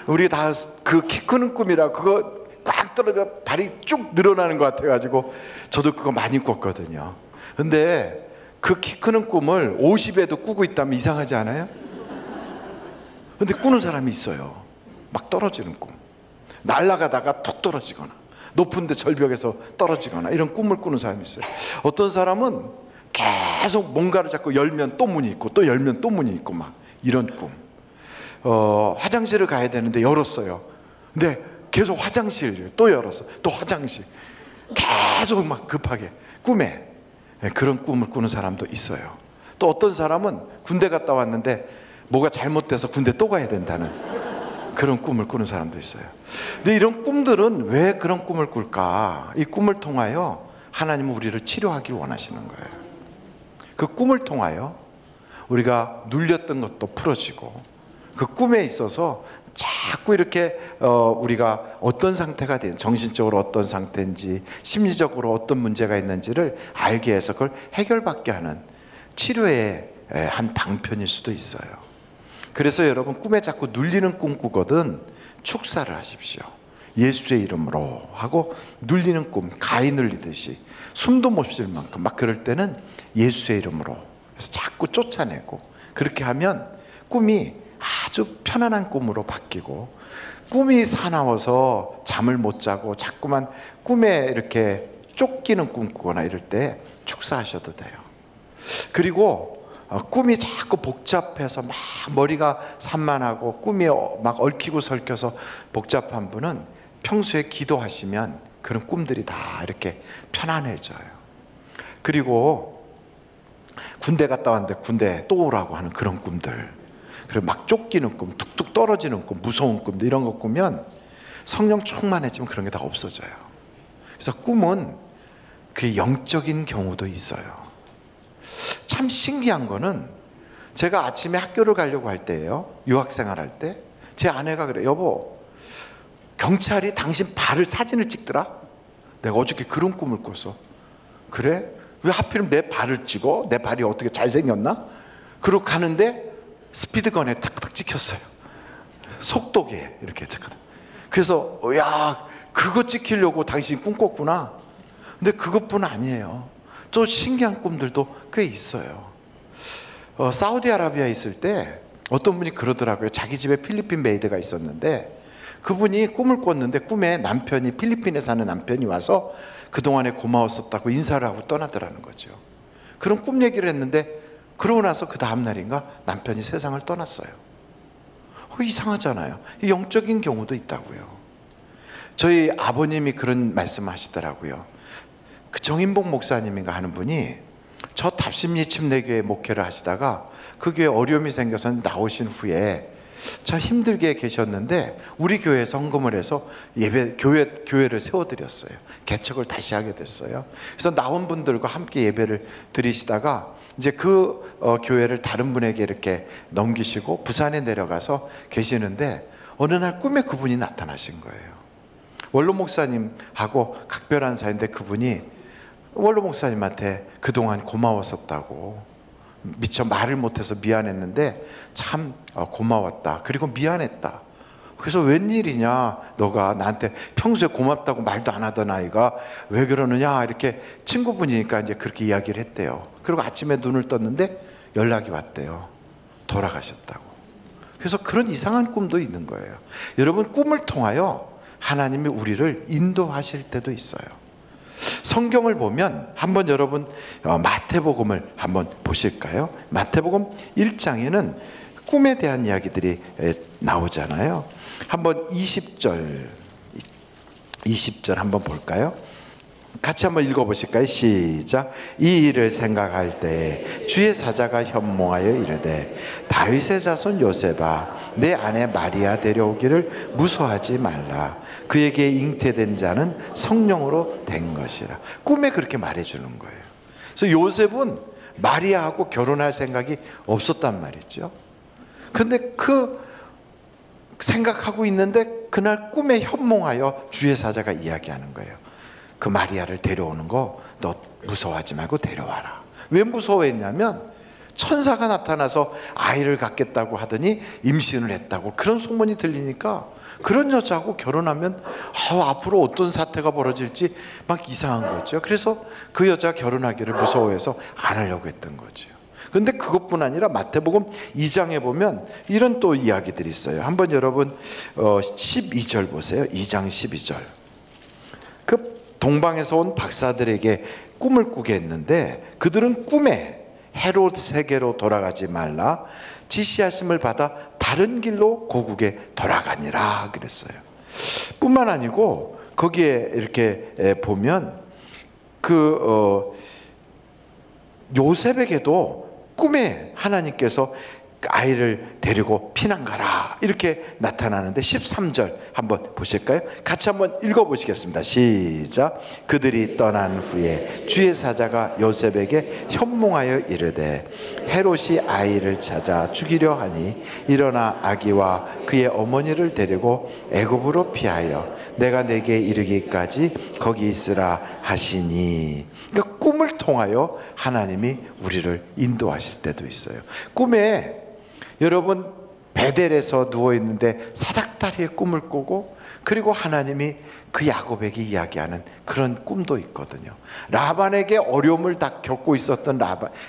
우리 다 그 키 크는 꿈이라, 그거 꽉 떨어져 발이 쭉 늘어나는 것 같아가지고 저도 그거 많이 꿨거든요. 근데 그 키 크는 꿈을 50에도 꾸고 있다면 이상하지 않아요? 근데 꾸는 사람이 있어요. 막 떨어지는 꿈, 날아가다가 툭 떨어지거나 높은데 절벽에서 떨어지거나 이런 꿈을 꾸는 사람이 있어요. 어떤 사람은 계속 뭔가를 자꾸 열면 또 문이 있고, 또 열면 또 문이 있고, 막 이런 꿈. 화장실을 가야 되는데 열었어요. 근데 계속 화장실 또 열었어, 또 화장실, 계속 막 급하게 꿈에 그런 꿈을 꾸는 사람도 있어요. 또 어떤 사람은 군대 갔다 왔는데 뭐가 잘못돼서 군대 또 가야 된다는 그런 꿈을 꾸는 사람도 있어요. 근데 이런 꿈들은 왜 그런 꿈을 꿀까? 이 꿈을 통하여 하나님은 우리를 치료하길 원하시는 거예요. 그 꿈을 통하여 우리가 눌렸던 것도 풀어지고, 그 꿈에 있어서 자꾸 이렇게 우리가 어떤 상태가 된, 정신적으로 어떤 상태인지, 심리적으로 어떤 문제가 있는지를 알게 해서 그걸 해결받게 하는 치료의 한 방편일 수도 있어요. 그래서 여러분 꿈에 자꾸 눌리는 꿈 꾸거든 축사를 하십시오. 예수의 이름으로 하고, 눌리는 꿈, 가위 눌리듯이 숨도 못 쉴 만큼 막 그럴 때는 예수의 이름으로 해서 자꾸 쫓아내고, 그렇게 하면 꿈이 아주 편안한 꿈으로 바뀌고, 꿈이 사나워서 잠을 못 자고 자꾸만 꿈에 이렇게 쫓기는 꿈 꾸거나 이럴 때 축사하셔도 돼요. 그리고 꿈이 자꾸 복잡해서 막 머리가 산만하고 꿈이 막 얽히고 설켜서 복잡한 분은 평소에 기도하시면 그런 꿈들이 다 이렇게 편안해져요. 그리고 군대 갔다 왔는데 군대 또 오라고 하는 그런 꿈들, 그리고 막 쫓기는 꿈, 툭툭 떨어지는 꿈, 무서운 꿈들, 이런 거 꾸면 성령 충만해지면 그런 게 다 없어져요. 그래서 꿈은 그게 영적인 경우도 있어요. 참 신기한 거는 제가 아침에 학교를 가려고 할 때예요. 유학생활 할 때 제 아내가 그래, 여보, 경찰이 당신 발을 사진을 찍더라. 내가 어저께 그런 꿈을 꿨어. 그래? 왜 하필 내 발을 찍어? 내 발이 어떻게 잘생겼나? 그러고 가는데 스피드건에 탁탁 찍혔어요. 속도계에 이렇게 잠깐. 그래서 야, 그거 찍히려고 당신이 꿈 꿨구나. 근데 그것뿐 아니에요. 또 신기한 꿈들도 꽤 있어요. 사우디아라비아에 있을 때 어떤 분이 그러더라고요. 자기 집에 필리핀 메이드가 있었는데 그분이 꿈을 꿨는데 꿈에 남편이, 필리핀에 사는 남편이 와서 그동안에 고마웠었다고 인사를 하고 떠나더라는 거죠. 그런 꿈 얘기를 했는데 그러고 나서 그 다음 날인가 남편이 세상을 떠났어요. 이상하잖아요. 영적인 경우도 있다고요. 저희 아버님이 그런 말씀 하시더라고요. 그 정인복 목사님인가 하는 분이 저 답심리 침례교회 목회를 하시다가 그 교회에 어려움이 생겨서 나오신 후에 참 힘들게 계셨는데 우리 교회에서 헌금을 해서 교회를 세워드렸어요. 개척을 다시 하게 됐어요. 그래서 나온 분들과 함께 예배를 드리시다가 이제 그 교회를 다른 분에게 이렇게 넘기시고 부산에 내려가서 계시는데 어느 날 꿈에 그분이 나타나신 거예요. 원로 목사님하고 각별한 사이인데 그분이 원로 목사님한테 그동안 고마웠었다고, 미처 말을 못해서 미안했는데 참 고마웠다, 그리고 미안했다. 그래서 웬일이냐, 너가 나한테 평소에 고맙다고 말도 안 하던 아이가 왜 그러느냐, 이렇게 친구분이니까 이제 그렇게 이야기를 했대요. 그리고 아침에 눈을 떴는데 연락이 왔대요. 돌아가셨다고. 그래서 그런 이상한 꿈도 있는 거예요. 여러분, 꿈을 통하여 하나님이 우리를 인도하실 때도 있어요. 성경을 보면 한번 여러분 마태복음을 한번 보실까요? 마태복음 1장에는 꿈에 대한 이야기들이 나오잖아요. 한번 20절 한번 볼까요? 같이 한번 읽어보실까요? 시작. 이 일을 생각할 때 주의 사자가 현몽하여 이르되 다윗의 자손 요셉아, 내 아내 마리아 데려오기를 무서워하지 말라. 그에게 잉태된 자는 성령으로 된 것이라. 꿈에 그렇게 말해주는 거예요. 그래서 요셉은 마리아하고 결혼할 생각이 없었단 말이죠. 근데 그 생각하고 있는데 그날 꿈에 현몽하여 주의 사자가 이야기하는 거예요. 그 마리아를 데려오는 거 너 무서워하지 말고 데려와라. 왜 무서워했냐면 천사가 나타나서 아이를 갖겠다고 하더니 임신을 했다고 그런 소문이 들리니까 그런 여자하고 결혼하면 앞으로 어떤 사태가 벌어질지 막 이상한 거죠. 그래서 그 여자 결혼하기를 무서워해서 안 하려고 했던 거죠. 근데 그것뿐 아니라 마태복음 2장에 보면 이런 또 이야기들이 있어요. 한번 여러분 12절 보세요. 2장 12절. 그 동방에서 온 박사들에게 꿈을 꾸게 했는데 그들은 꿈에 헤롯에게로 돌아가지 말라, 지시하심을 받아 다른 길로 고국에 돌아가니라 그랬어요. 뿐만 아니고 거기에 이렇게 보면 그 요셉에게도 꿈에 하나님께서 아이를 데리고 피난 가라 이렇게 나타나는데 13절 한번 보실까요? 같이 한번 읽어보시겠습니다. 시작. 그들이 떠난 후에 주의 사자가 요셉에게 현몽하여 이르되 헤롯이 아이를 찾아 죽이려 하니 일어나 아기와 그의 어머니를 데리고 애굽으로 피하여 내가 내게 이르기까지 거기 있으라 하시니. 그러니까 꿈을 통하여 하나님이 우리를 인도하실 때도 있어요. 꿈에 여러분 베델에서 누워있는데 사닥다리의 꿈을 꾸고 그리고 하나님이 그 야곱에게 이야기하는 그런 꿈도 있거든요. 라반에게 어려움을 다 겪고 있었던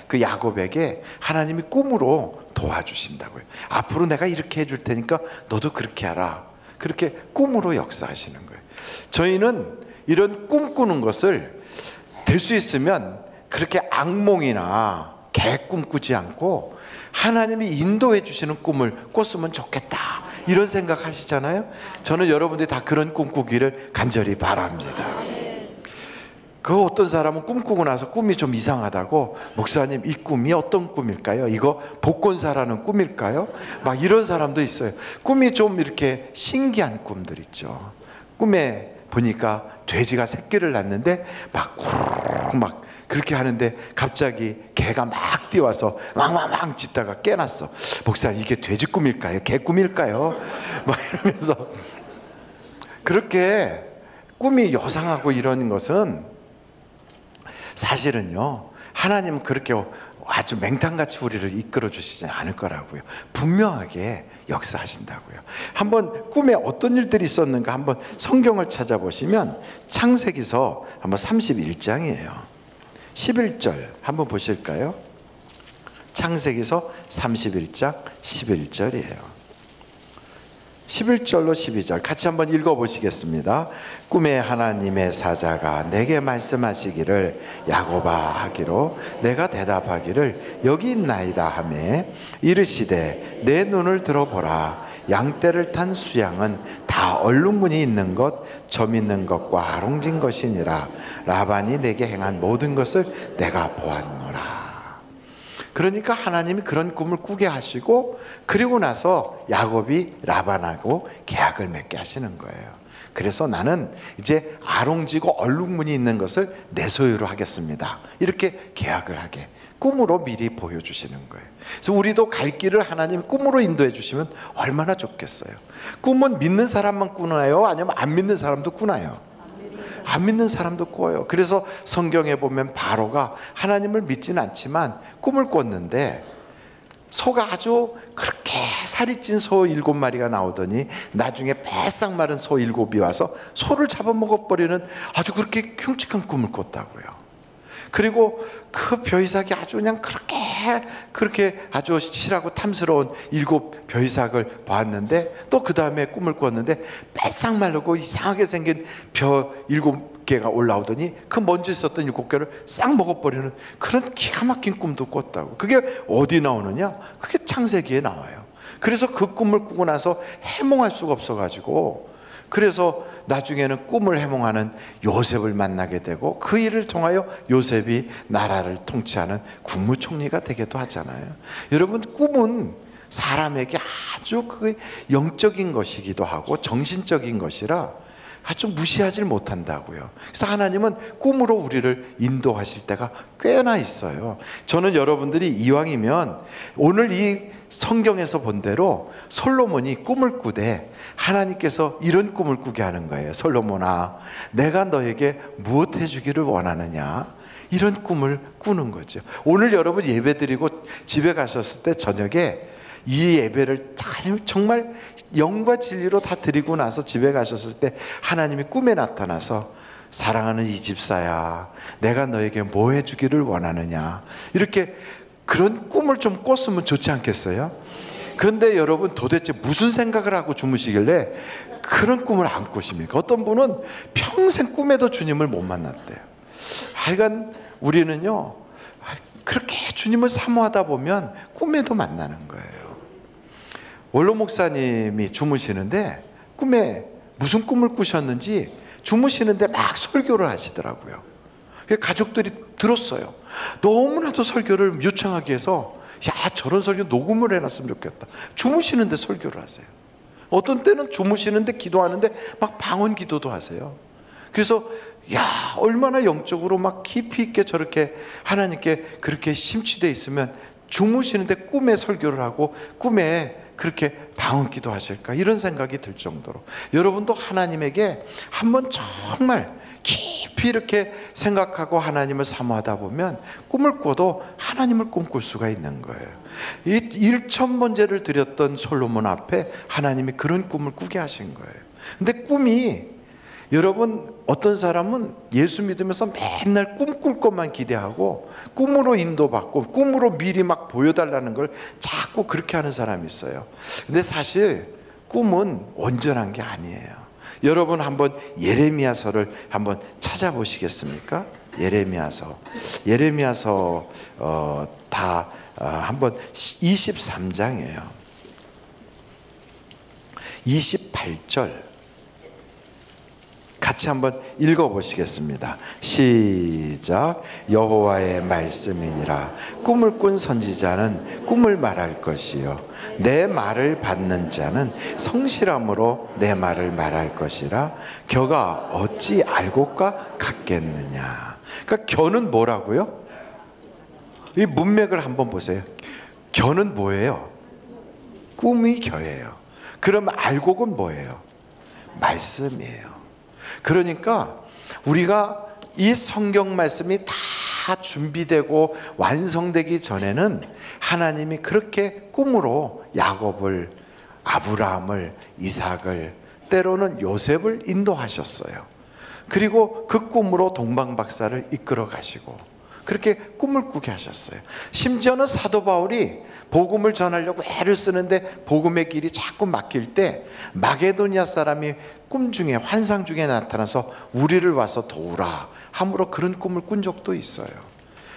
그 야곱에게 하나님이 꿈으로 도와주신다고요. 앞으로 내가 이렇게 해줄 테니까 너도 그렇게 하라. 그렇게 꿈으로 역사하시는 거예요. 저희는 이런 꿈 꾸는 것을 될 수 있으면 그렇게 악몽이나 개꿈 꾸지 않고 하나님이 인도해 주시는 꿈을 꿨으면 좋겠다 이런 생각 하시잖아요. 저는 여러분들이 다 그런 꿈 꾸기를 간절히 바랍니다. 그 어떤 사람은 꿈 꾸고 나서 꿈이 좀 이상하다고, 목사님 이 꿈이 어떤 꿈일까요? 이거 복권사라는 꿈일까요? 막 이런 사람도 있어요. 꿈이 좀 이렇게 신기한 꿈들 있죠. 꿈에 보니까 돼지가 새끼를 낳는데 막 쭉 막 그렇게 하는데 갑자기 개가 막 뛰어와서 왕왕왕 짖다가 깨났어. 목사님, 이게 돼지 꿈일까요? 개 꿈일까요? 막 이러면서. 그렇게 꿈이 요상하고 이런 것은 사실은요, 하나님은 그렇게 아주 맹탕같이 우리를 이끌어 주시지 않을 거라고요. 분명하게 역사하신다고요. 한번 꿈에 어떤 일들이 있었는가 한번 성경을 찾아보시면 창세기서 한번 31장이에요 11절 한번 보실까요? 창세기서 31장 11절이에요 11절로 12절 같이 한번 읽어보시겠습니다. 꿈에 하나님의 사자가 내게 말씀하시기를 야곱아 하기로 내가 대답하기를 여기 있나이다 하매 이르시되 내 눈을 들어보라 양떼를 탄 수양은 다 얼룩무늬 있는 것 점 있는 것과 아롱진 것이니라 라반이 내게 행한 모든 것을 내가 보았노라. 그러니까 하나님이 그런 꿈을 꾸게 하시고 그리고 나서 야곱이 라반하고 계약을 맺게 하시는 거예요. 그래서 나는 이제 아롱지고 얼룩무늬 있는 것을 내 소유로 하겠습니다. 이렇게 계약을 하게 꿈으로 미리 보여주시는 거예요. 그래서 우리도 갈 길을 하나님 꿈으로 인도해 주시면 얼마나 좋겠어요. 꿈은 믿는 사람만 꾸나요? 아니면 안 믿는 사람도 꾸나요? 안 믿는 사람도 꿔요. 그래서 성경에 보면 바로가 하나님을 믿지는 않지만 꿈을 꿨는데 소가 아주 그렇게 살이 찐 소 7마리가 나오더니 나중에 바싹 마른 소 7이 와서 소를 잡아먹어버리는 아주 그렇게 흉측한 꿈을 꿨다고요. 그리고 그 벼이삭이 아주 그냥 그렇게 아주 실하고 탐스러운 7 벼이삭을 봤는데 또 그 다음에 꿈을 꿨는데 바싹 마르고 이상하게 생긴 벼 7개가 올라오더니 그 먼저 있었던 7개를 싹 먹어버리는 그런 기가 막힌 꿈도 꿨다고. 그게 어디 나오느냐? 그게 창세기에 나와요. 그래서 그 꿈을 꾸고 나서 해몽할 수가 없어가지고 그래서 나중에는 꿈을 해몽하는 요셉을 만나게 되고 그 일을 통하여 요셉이 나라를 통치하는 국무총리가 되기도 하잖아요. 여러분, 꿈은 사람에게 아주 그 영적인 것이기도 하고 정신적인 것이라 아주 무시하지 못한다고요. 그래서 하나님은 꿈으로 우리를 인도하실 때가 꽤나 있어요. 저는 여러분들이 이왕이면 오늘 이 성경에서 본 대로 솔로몬이 꿈을 꾸되 하나님께서 이런 꿈을 꾸게 하는 거예요. 솔로몬아, 내가 너에게 무엇 해주기를 원하느냐? 이런 꿈을 꾸는 거죠. 오늘 여러분 예배 드리고 집에 가셨을 때 저녁에 이 예배를 정말 영과 진리로 다 드리고 나서 집에 가셨을 때 하나님이 꿈에 나타나서 사랑하는 이 집사야, 내가 너에게 뭐 해주기를 원하느냐, 이렇게 그런 꿈을 좀 꿨으면 좋지 않겠어요? 그런데 여러분, 도대체 무슨 생각을 하고 주무시길래 그런 꿈을 안 꾸십니까? 어떤 분은 평생 꿈에도 주님을 못 만났대요. 하여간 우리는요, 그렇게 주님을 사모하다 보면 꿈에도 만나는 거예요. 원로 목사님이 주무시는데 꿈에 무슨 꿈을 꾸셨는지 주무시는데 막 설교를 하시더라고요. 가족들이 들었어요. 너무나도 설교를 유창하게 해서 야, 저런 설교 녹음을 해놨으면 좋겠다. 주무시는데 설교를 하세요. 어떤 때는 주무시는데 기도하는데 막 방언 기도도 하세요. 그래서 야, 얼마나 영적으로 막 깊이 있게 저렇게 하나님께 그렇게 심취되어 있으면 주무시는데 꿈에 설교를 하고 꿈에 그렇게 방언 기도하실까, 이런 생각이 들 정도로 여러분도 하나님에게 한번 정말 깊이 이렇게 생각하고 하나님을 사모하다 보면 꿈을 꿔도 하나님을 꿈꿀 수가 있는 거예요. 이 1,000번제를 드렸던 솔로몬 앞에 하나님이 그런 꿈을 꾸게 하신 거예요. 근데 꿈이, 여러분, 어떤 사람은 예수 믿으면서 맨날 꿈꿀 것만 기대하고 꿈으로 인도받고 꿈으로 미리 막 보여달라는 걸 자꾸 그렇게 하는 사람이 있어요. 근데 사실 꿈은 온전한 게 아니에요. 여러분 한번 예레미야서를 한번 찾아보시겠습니까? 예레미야서 한번 23장이에요. 28절 같이 한번 읽어보시겠습니다. 시작. 여호와의 말씀이니라. 꿈을 꾼 선지자는 꿈을 말할 것이요 내 말을 받는 자는 성실함으로 내 말을 말할 것이라. 겨가 어찌 알고까 같겠느냐. 그러니까 겨는 뭐라고요? 이 문맥을 한번 보세요. 겨는 뭐예요? 꿈이 겨예요. 그럼 알곡은 뭐예요? 말씀이에요. 그러니까 우리가 이 성경 말씀이 다 준비되고 완성되기 전에는 하나님이 그렇게 꿈으로 야곱을, 아브라함을, 이삭을, 때로는 요셉을 인도하셨어요. 그리고 그 꿈으로 동방박사를 이끌어 가시고 그렇게 꿈을 꾸게 하셨어요. 심지어는 사도 바울이 복음을 전하려고 애를 쓰는데 복음의 길이 자꾸 막힐 때 마게도니아 사람이 꿈 중에, 환상 중에 나타나서 우리를 와서 도우라 함으로 그런 꿈을 꾼 적도 있어요.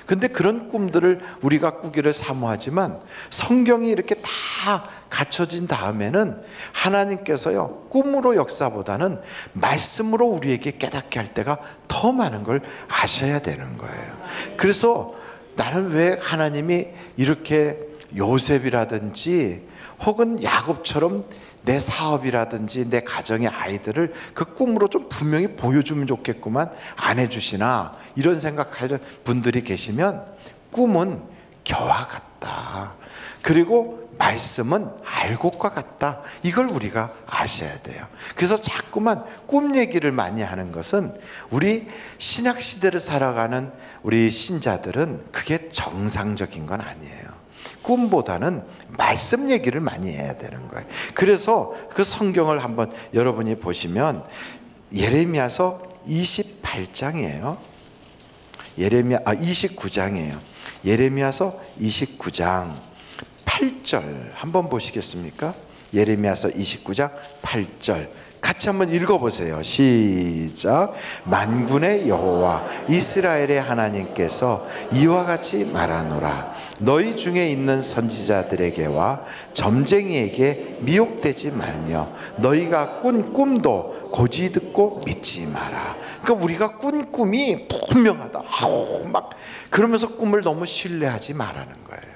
근데 그런 꿈들을 우리가 꾸기를 사모하지만 성경이 이렇게 다 갖춰진 다음에는 하나님께서요, 꿈으로 역사보다는 말씀으로 우리에게 깨닫게 할 때가 더 많은 걸 아셔야 되는 거예요. 그래서 나는 왜 하나님이 이렇게 요셉이라든지 혹은 야곱처럼 내 사업이라든지 내 가정의 아이들을 그 꿈으로 좀 분명히 보여주면 좋겠구만 안 해주시나, 이런 생각하는 분들이 계시면 꿈은 겨와 같다, 그리고 말씀은 알곡과 같다, 이걸 우리가 아셔야 돼요. 그래서 자꾸만 꿈 얘기를 많이 하는 것은 우리 신약시대를 살아가는 우리 신자들은 그게 정상적인 건 아니에요. 꿈보다는 말씀 얘기를 많이 해야 되는 거예요. 그래서 그 성경을 한번 여러분이 보시면 예레미야서 28장이에요. 29장이에요. 예레미야서 29장 8절 한번 보시겠습니까? 예레미야서 29장 8절 같이 한번 읽어보세요. 시작. 만군의 여호와 이스라엘의 하나님께서 이와 같이 말하노라. 너희 중에 있는 선지자들에게와 점쟁이에게 미혹되지 말며 너희가 꾼 꿈도 고지 듣고 믿지 마라. 그러니까 우리가 꾼 꿈이 분명하다, 막 그러면서 꿈을 너무 신뢰하지 말라는 거예요.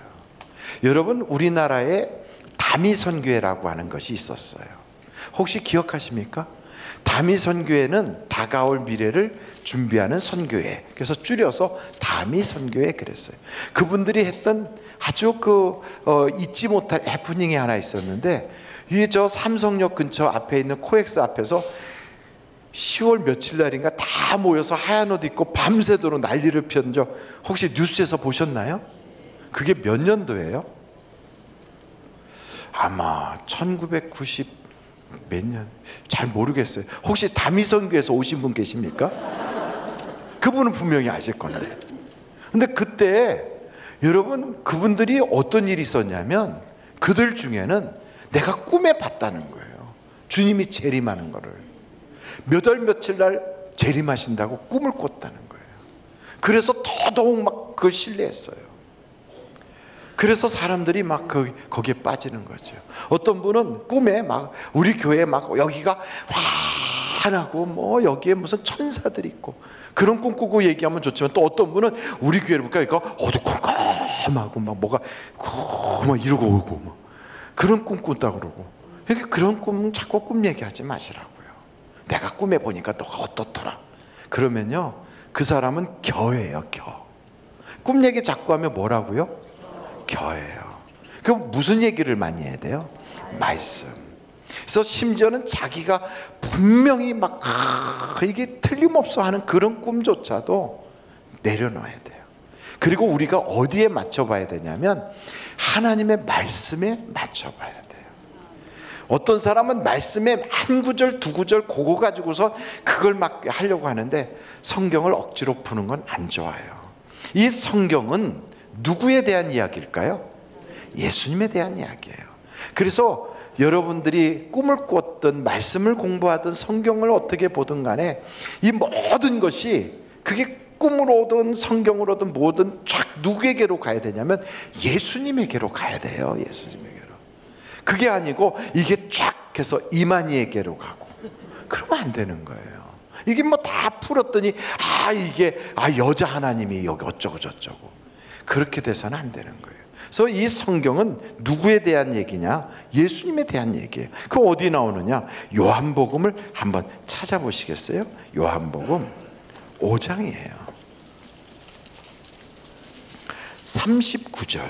여러분, 우리나라에 다미선교회라고 하는 것이 있었어요. 혹시 기억하십니까? 다미선교회는 다가올 미래를 준비하는 선교회, 그래서 줄여서 다미선교회 그랬어요. 그분들이 했던 아주 잊지 못할 해프닝이 하나 있었는데, 이게 저 삼성역 근처 앞에 있는 코엑스 앞에서 10월 며칠 날인가 다 모여서 하얀 옷 입고 밤새도록 난리를 피운 적 혹시 뉴스에서 보셨나요? 그게 몇 년도예요? 아마 1990 몇 년? 잘 모르겠어요. 혹시 다미선교에서 오신 분 계십니까? 그분은 분명히 아실 건데. 근데 그때 여러분, 그분들이 어떤 일이 있었냐면 그들 중에는 내가 꿈에 봤다는 거예요. 주님이 재림하는 거를. 몇 월 며칠 날 재림하신다고 꿈을 꿨다는 거예요. 그래서 더더욱 막 그걸 신뢰했어요. 그래서 사람들이 막 거기에 빠지는 거죠. 어떤 분은 꿈에 막 우리 교회에 막 여기가 환하고 뭐 여기에 무슨 천사들이 있고 그런 꿈 꾸고 얘기하면 좋지만, 또 어떤 분은 우리 교회를 볼까 여기가 어두컴컴하고 막 뭐가 막 이러고 오고 막 그런 꿈 꾼다 그러고. 그런 꿈은 자꾸 꿈 얘기하지 마시라고요. 내가 꿈에 보니까 너가 어떻더라. 그러면요, 그 사람은 겨예요, 겨. 꿈 얘기 자꾸 하면 뭐라고요? 겨예요. 그럼 무슨 얘기를 많이 해야 돼요? 말씀. 그래서 심지어는 자기가 분명히 막 이게 틀림없어 하는 그런 꿈조차도 내려놓아야 돼요. 그리고 우리가 어디에 맞춰봐야 되냐면 하나님의 말씀에 맞춰봐야 돼요. 어떤 사람은 말씀에 한 구절 두 구절 그거 가지고서 그걸 막 하려고 하는데 성경을 억지로 푸는 건 안 좋아요. 이 성경은 누구에 대한 이야기일까요? 예수님에 대한 이야기예요. 그래서 여러분들이 꿈을 꿨든 말씀을 공부하든 성경을 어떻게 보든 간에 이 모든 것이 그게 꿈으로 오든 성경으로든 뭐든 쫙 누구에게로 가야 되냐면 예수님에게로 가야 돼요. 예수님에게로. 그게 아니고 이게 쫙 해서 이만희에게로 가고 그러면 안 되는 거예요. 이게 뭐 다 풀었더니 이게 여자 하나님이 여기 어쩌고 저쩌고 그렇게 돼서는 안 되는 거예요. 그래서 이 성경은 누구에 대한 얘기냐? 예수님에 대한 얘기예요. 그 어디 나오느냐? 요한복음을 한번 찾아보시겠어요? 요한복음 5장이에요. 39절.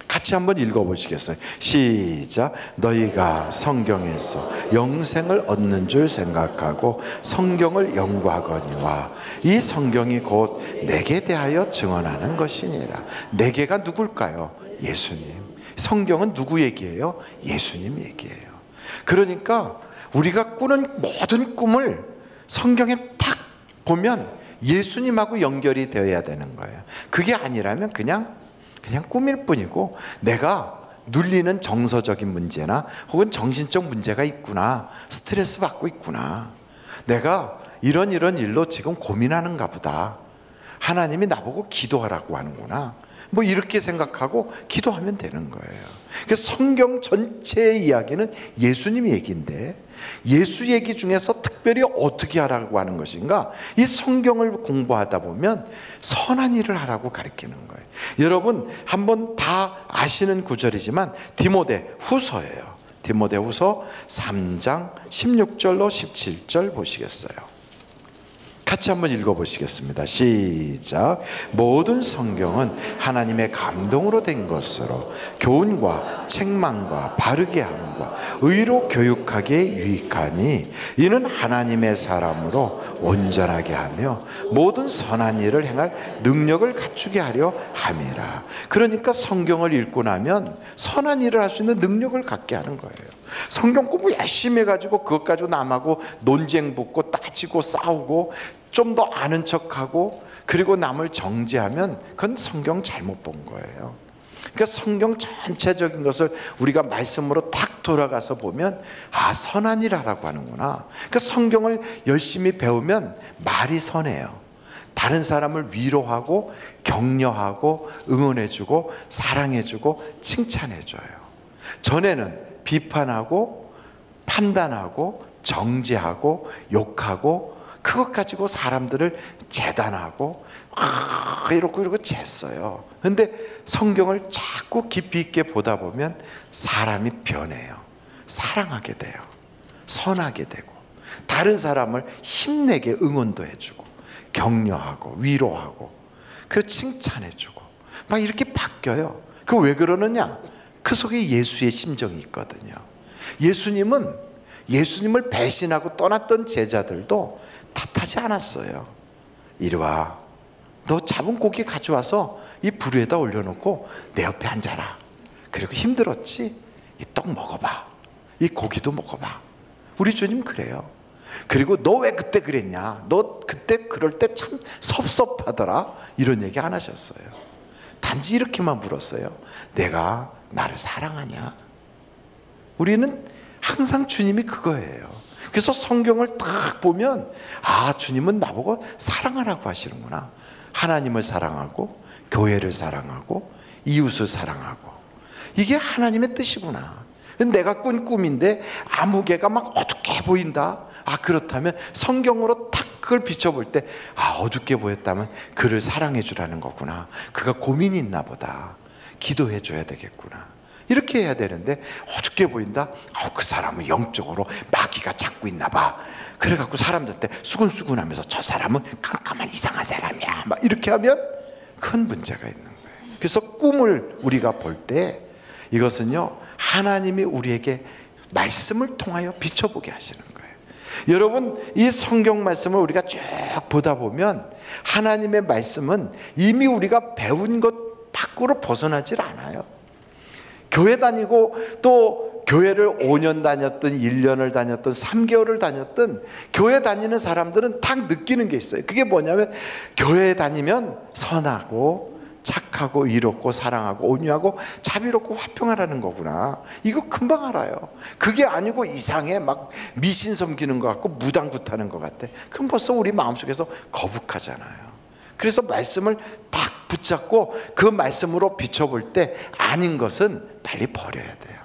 같이 한번 읽어보시겠어요? 시작. 너희가 성경에서 영생을 얻는 줄 생각하고 성경을 연구하거니와 이 성경이 곧 내게 대하여 증언하는 것이니라. 내게가 누굴까요? 예수님. 성경은 누구 얘기예요? 예수님 얘기예요. 그러니까 우리가 꾸는 모든 꿈을 성경에 딱 보면 예수님하고 연결이 되어야 되는 거예요. 그게 아니라면 그냥 꿈일 뿐이고, 내가 눌리는 정서적인 문제나 혹은 정신적 문제가 있구나, 스트레스 받고 있구나, 내가 이런 일로 지금 고민하는가 보다, 하나님이 나보고 기도하라고 하는구나, 뭐 이렇게 생각하고 기도하면 되는 거예요. 그래서 성경 전체의 이야기는 예수님 얘기인데, 예수 얘기 중에서 특별히 어떻게 하라고 하는 것인가? 이 성경을 공부하다 보면 선한 일을 하라고 가르치는 거예요. 여러분 한번 다 아시는 구절이지만 디모데 후서예요. 디모데 후서 3장 16절로 17절 보시겠어요? 같이 한번 읽어보시겠습니다. 시작. 모든 성경은 하나님의 감동으로 된 것으로 교훈과 책망과 바르게 함과 의로 교육하기에 유익하니 이는 하나님의 사람으로 온전하게 하며 모든 선한 일을 행할 능력을 갖추게 하려 함이라. 그러니까 성경을 읽고 나면 선한 일을 할 수 있는 능력을 갖게 하는 거예요. 성경 공부 열심히 해가지고 그것 가지고 남하고 논쟁 붙고 따지고 싸우고 좀 더 아는 척하고 그리고 남을 정죄하면 그건 성경 잘못 본 거예요. 그러니까 성경 전체적인 것을 우리가 말씀으로 딱 돌아가서 보면 선한 일 하라고 하는구나. 그러니까 성경을 열심히 배우면 말이 선해요. 다른 사람을 위로하고 격려하고 응원해주고 사랑해주고 칭찬해줘요. 전에는 비판하고 판단하고 정죄하고 욕하고 그것 가지고 사람들을 재단하고 이러고 쟀어요. 근데 성경을 자꾸 깊이 있게 보다 보면 사람이 변해요. 사랑하게 돼요. 선하게 되고 다른 사람을 힘내게 응원도 해주고 격려하고 위로하고 그리고 칭찬해주고 막 이렇게 바뀌어요. 그 왜 그러느냐? 그 속에 예수의 심정이 있거든요. 예수님을 배신하고 떠났던 제자들도 탓하지 않았어요. 이리 와, 너 잡은 고기 가져와서 이 불 위에다 올려놓고 내 옆에 앉아라. 그리고 힘들었지? 이 떡 먹어봐, 이 고기도 먹어봐. 우리 주님 그래요. 그리고 너 왜 그때 그랬냐, 너 그때 그럴 때 참 섭섭하더라, 이런 얘기 안 하셨어요. 단지 이렇게만 물었어요. 내가 나를 사랑하냐? 우리는 항상 주님이 그거예요. 그래서 성경을 딱 보면 주님은 나보고 사랑하라고 하시는구나. 하나님을 사랑하고 교회를 사랑하고 이웃을 사랑하고, 이게 하나님의 뜻이구나. 내가 꾼 꿈인데 아무개가 막 어둡게 보인다. 그렇다면 성경으로 딱 그걸 비춰볼 때 어둡게 보였다면 그를 사랑해 주라는 거구나. 그가 고민이 있나 보다. 기도해 줘야 되겠구나. 이렇게 해야 되는데 어둡게 보인다. 그 사람은 영적으로 마귀가 잡고 있나 봐. 그래갖고 사람들 때 수근수근하면서 저 사람은 깜깜한 이상한 사람이야, 막 이렇게 하면 큰 문제가 있는 거예요. 그래서 꿈을 우리가 볼 때 이것은요, 하나님이 우리에게 말씀을 통하여 비춰보게 하시는 거예요. 여러분, 이 성경 말씀을 우리가 쭉 보다 보면 하나님의 말씀은 이미 우리가 배운 것 밖으로 벗어나질 않아요. 교회 다니고 또 교회를 5년 다녔든 1년을 다녔든 3개월을 다녔든 교회 다니는 사람들은 딱 느끼는 게 있어요. 그게 뭐냐면 교회에 다니면 선하고 착하고 이롭고 사랑하고 온유하고 자비롭고 화평하라는 거구나. 이거 금방 알아요. 그게 아니고 이상해, 막 미신 섬기는 것 같고 무당굿하는 것 같아. 그럼 벌써 우리 마음속에서 거북하잖아요. 그래서 말씀을 딱 붙잡고 그 말씀으로 비춰볼 때 아닌 것은 빨리 버려야 돼요.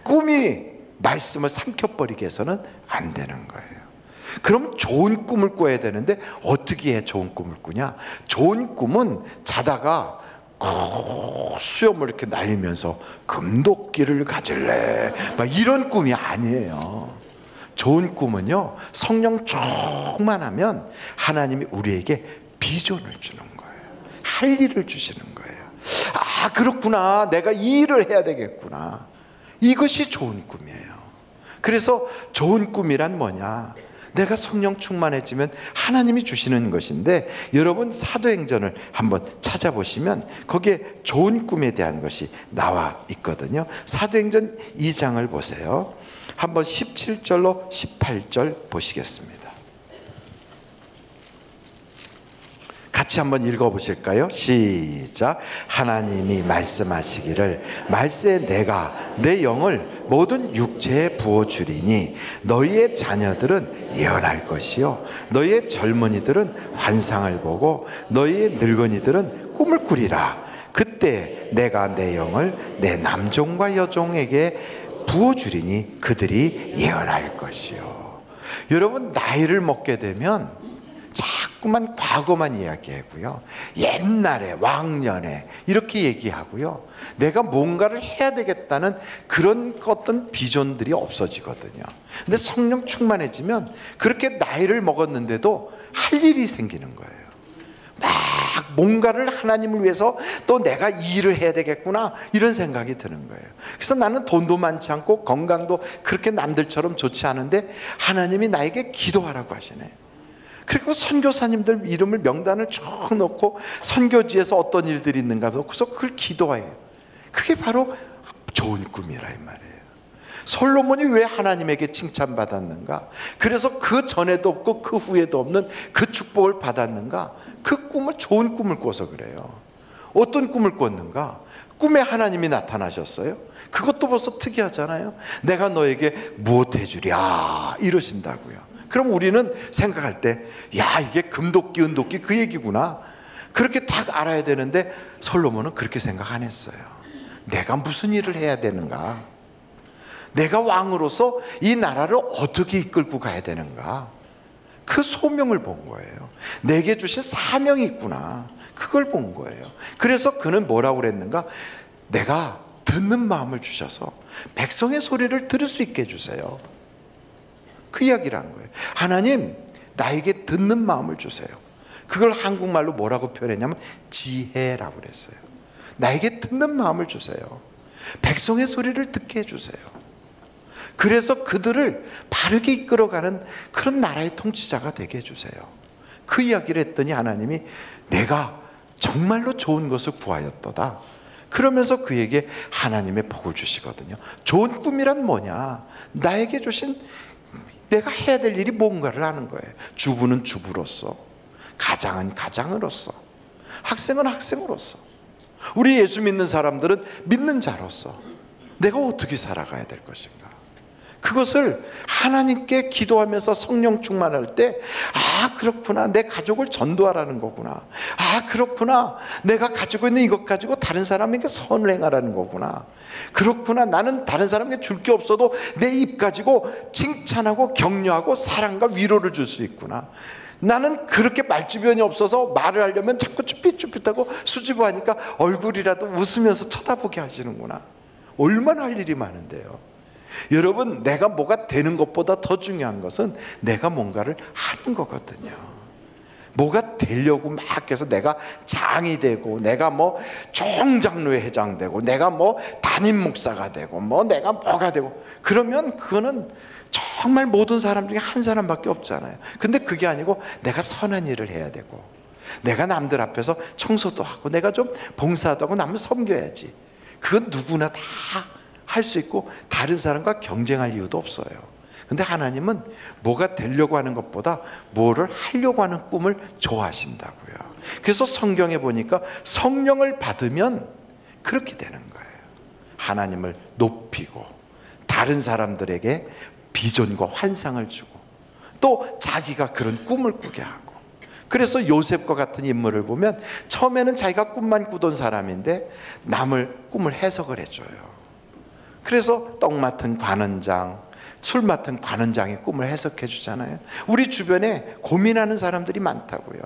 꿈이 말씀을 삼켜버리게 해서는 안 되는 거예요. 그럼 좋은 꿈을 꿔야 되는데 어떻게 해 좋은 꿈을 꾸냐? 좋은 꿈은 자다가 수염을 이렇게 날리면서 금도끼를 가질래 막 이런 꿈이 아니에요. 좋은 꿈은요, 성령 충만하면 하나님이 우리에게 비전을 주는 거예요. 할 일을 주시는 거예요. 아, 그렇구나, 내가 이 일을 해야 되겠구나. 이것이 좋은 꿈이에요. 그래서 좋은 꿈이란 뭐냐? 내가 성령 충만해지면 하나님이 주시는 것인데, 여러분 사도행전을 한번 찾아보시면 거기에 좋은 꿈에 대한 것이 나와 있거든요. 사도행전 2장을 보세요. 한번 17절로 18절 보시겠습니다. 같이 한번 읽어보실까요? 시작. 하나님이 말씀하시기를 말세에 내가 내 영을 모든 육체에 부어주리니 너희의 자녀들은 예언할 것이요 너희의 젊은이들은 환상을 보고 너희의 늙은이들은 꿈을 꾸리라. 그때 내가 내 영을 내 남종과 여종에게 부어주리니 그들이 예언할 것이요. 여러분, 나이를 먹게 되면 자꾸만 과거만 이야기하고요, 옛날에 왕년에 이렇게 얘기하고요, 내가 뭔가를 해야 되겠다는 그런 어떤 비전들이 없어지거든요. 근데 성령 충만해지면 그렇게 나이를 먹었는데도 할 일이 생기는 거예요. 막 뭔가를 하나님을 위해서 또 내가 이 일을 해야 되겠구나 이런 생각이 드는 거예요. 그래서 나는 돈도 많지 않고 건강도 그렇게 남들처럼 좋지 않은데 하나님이 나에게 기도하라고 하시네. 그리고 선교사님들 이름을 명단을 쭉 놓고 선교지에서 어떤 일들이 있는가 그래서 그걸 기도해요. 그게 바로 좋은 꿈이라 이 말이에요. 솔로몬이 왜 하나님에게 칭찬받았는가? 그래서 그 전에도 없고 그 후에도 없는 그 축복을 받았는가? 그 꿈을 좋은 꿈을 꿔서 그래요. 어떤 꿈을 꿨는가? 꿈에 하나님이 나타나셨어요. 그것도 벌써 특이하잖아요. 내가 너에게 무엇 해주랴 이러신다고요. 그럼 우리는 생각할 때, 야, 이게 금도끼 은도끼 그 얘기구나, 그렇게 딱 알아야 되는데 솔로몬은 그렇게 생각 안 했어요. 내가 무슨 일을 해야 되는가? 내가 왕으로서 이 나라를 어떻게 이끌고 가야 되는가? 그 소명을 본 거예요. 내게 주신 사명이 있구나, 그걸 본 거예요. 그래서 그는 뭐라고 그랬는가? 내가 듣는 마음을 주셔서 백성의 소리를 들을 수 있게 해주세요. 그 이야기를 한 거예요. 하나님, 나에게 듣는 마음을 주세요. 그걸 한국말로 뭐라고 표현했냐면 지혜라고 그랬어요. 나에게 듣는 마음을 주세요. 백성의 소리를 듣게 해주세요. 그래서 그들을 바르게 이끌어가는 그런 나라의 통치자가 되게 해주세요. 그 이야기를 했더니 하나님이 내가 정말로 좋은 것을 구하였도다. 그러면서 그에게 하나님의 복을 주시거든요. 좋은 꿈이란 뭐냐? 나에게 주신, 내가 해야 될 일이 뭔가를 하는 거예요. 주부는 주부로서, 가장은 가장으로서, 학생은 학생으로서, 우리 예수 믿는 사람들은 믿는 자로서 내가 어떻게 살아가야 될 것인가? 그것을 하나님께 기도하면서 성령 충만할 때, 아, 그렇구나, 내 가족을 전도하라는 거구나, 아, 그렇구나, 내가 가지고 있는 이것 가지고 다른 사람에게 선을 행하라는 거구나, 그렇구나, 나는 다른 사람에게 줄 게 없어도 내 입 가지고 칭찬하고 격려하고 사랑과 위로를 줄 수 있구나, 나는 그렇게 말주변이 없어서 말을 하려면 자꾸 쭈삣쭈삣하고 수줍어하니까 얼굴이라도 웃으면서 쳐다보게 하시는구나. 얼마나 할 일이 많은데요. 여러분, 내가 뭐가 되는 것보다 더 중요한 것은 내가 뭔가를 하는 거거든요. 뭐가 되려고 막 해서 내가 장이 되고, 내가 뭐 총장로회 회장 되고, 내가 뭐 담임 목사가 되고, 뭐 내가 뭐가 되고, 그러면 그거는 정말 모든 사람 중에 한 사람밖에 없잖아요. 근데 그게 아니고 내가 선한 일을 해야 되고, 내가 남들 앞에서 청소도 하고, 내가 좀 봉사도 하고 남을 섬겨야지. 그건 누구나 다 할 수 있고 다른 사람과 경쟁할 이유도 없어요. 근데 하나님은 뭐가 되려고 하는 것보다 뭐를 하려고 하는 꿈을 좋아하신다고요. 그래서 성경에 보니까 성령을 받으면 그렇게 되는 거예요. 하나님을 높이고 다른 사람들에게 비전과 환상을 주고 또 자기가 그런 꿈을 꾸게 하고. 그래서 요셉과 같은 인물을 보면 처음에는 자기가 꿈만 꾸던 사람인데 남을 꿈을 해석을 해줘요. 그래서 떡 맡은 관원장, 술 맡은 관원장이 꿈을 해석해 주잖아요. 우리 주변에 고민하는 사람들이 많다고요.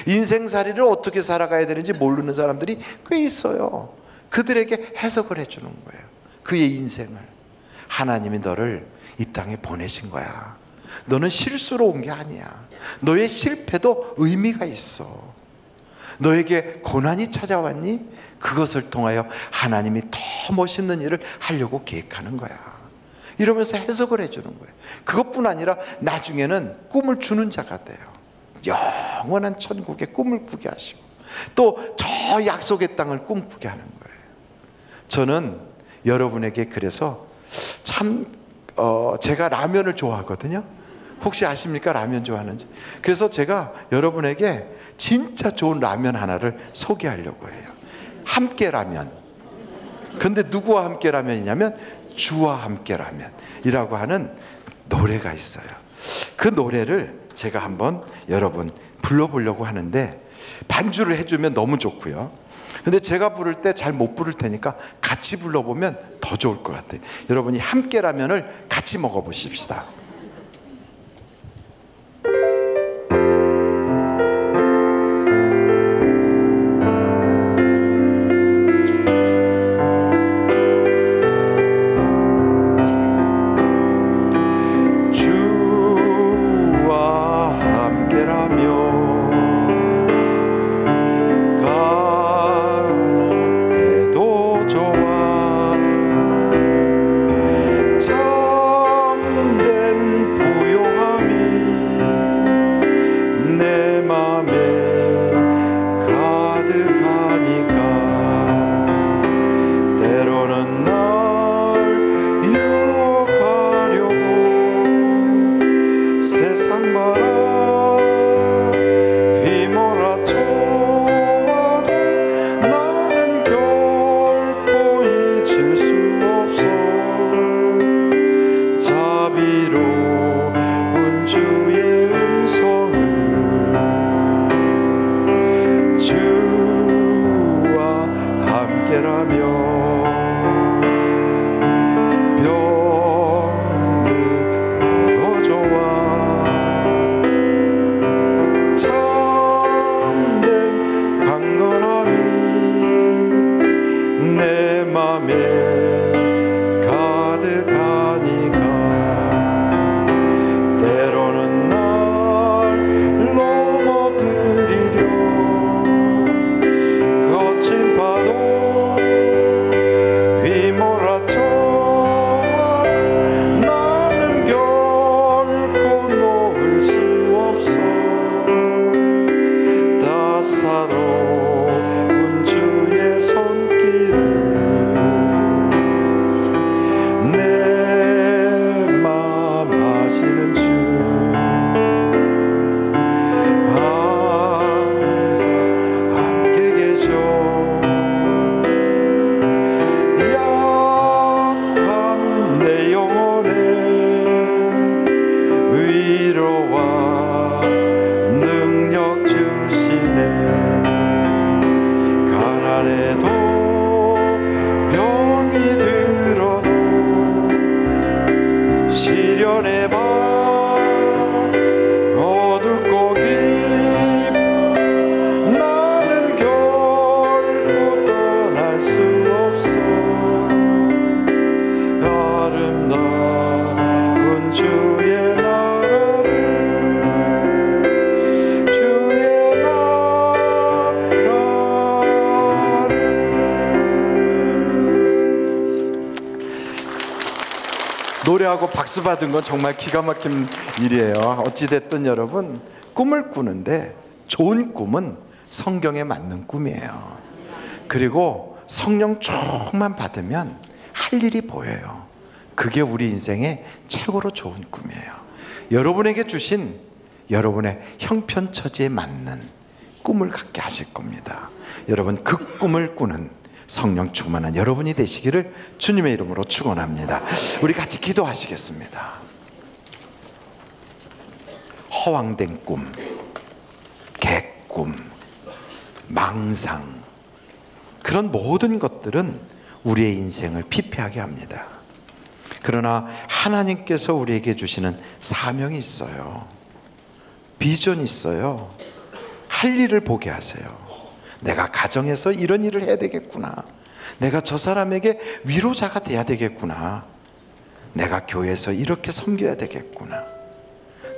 인생살이를 어떻게 살아가야 되는지 모르는 사람들이 꽤 있어요. 그들에게 해석을 해주는 거예요. 그의 인생을. 하나님이 너를 이 땅에 보내신 거야. 너는 실수로 온 게 아니야. 너의 실패도 의미가 있어. 너에게 고난이 찾아왔니? 그것을 통하여 하나님이 더 멋있는 일을 하려고 계획하는 거야. 이러면서 해석을 해주는 거예요. 그것뿐 아니라 나중에는 꿈을 주는 자가 돼요. 영원한 천국의 꿈을 꾸게 하시고 또 저 약속의 땅을 꿈꾸게 하는 거예요. 저는 여러분에게 그래서 참 제가 라면을 좋아하거든요. 혹시 아십니까? 라면 좋아하는지. 그래서 제가 여러분에게 진짜 좋은 라면 하나를 소개하려고 해요. 함께 라면. 근데 누구와 함께 라면이냐면 주와 함께 라면이라고 하는 노래가 있어요. 그 노래를 제가 한번 여러분 불러보려고 하는데 반주를 해주면 너무 좋고요. 근데 제가 부를 때 잘 못 부를 테니까 같이 불러보면 더 좋을 것 같아요. 여러분이 함께 라면을 같이 먹어보십시다. 노래하고 박수 받은 건 정말 기가 막힌 일이에요. 어찌됐든 여러분 꿈을 꾸는데 좋은 꿈은 성경에 맞는 꿈이에요. 그리고 성령 충만 받으면 할 일이 보여요. 그게 우리 인생의 최고로 좋은 꿈이에요. 여러분에게 주신 여러분의 형편처지에 맞는 꿈을 갖게 하실 겁니다. 여러분 그 꿈을 꾸는 성령 충만한 여러분이 되시기를 주님의 이름으로 축원합니다. 우리 같이 기도하시겠습니다. 허황된 꿈, 객꿈, 망상, 그런 모든 것들은 우리의 인생을 피폐하게 합니다. 그러나 하나님께서 우리에게 주시는 사명이 있어요. 비전이 있어요. 할 일을 보게 하세요. 내가 가정에서 이런 일을 해야 되겠구나. 내가 저 사람에게 위로자가 돼야 되겠구나. 내가 교회에서 이렇게 섬겨야 되겠구나.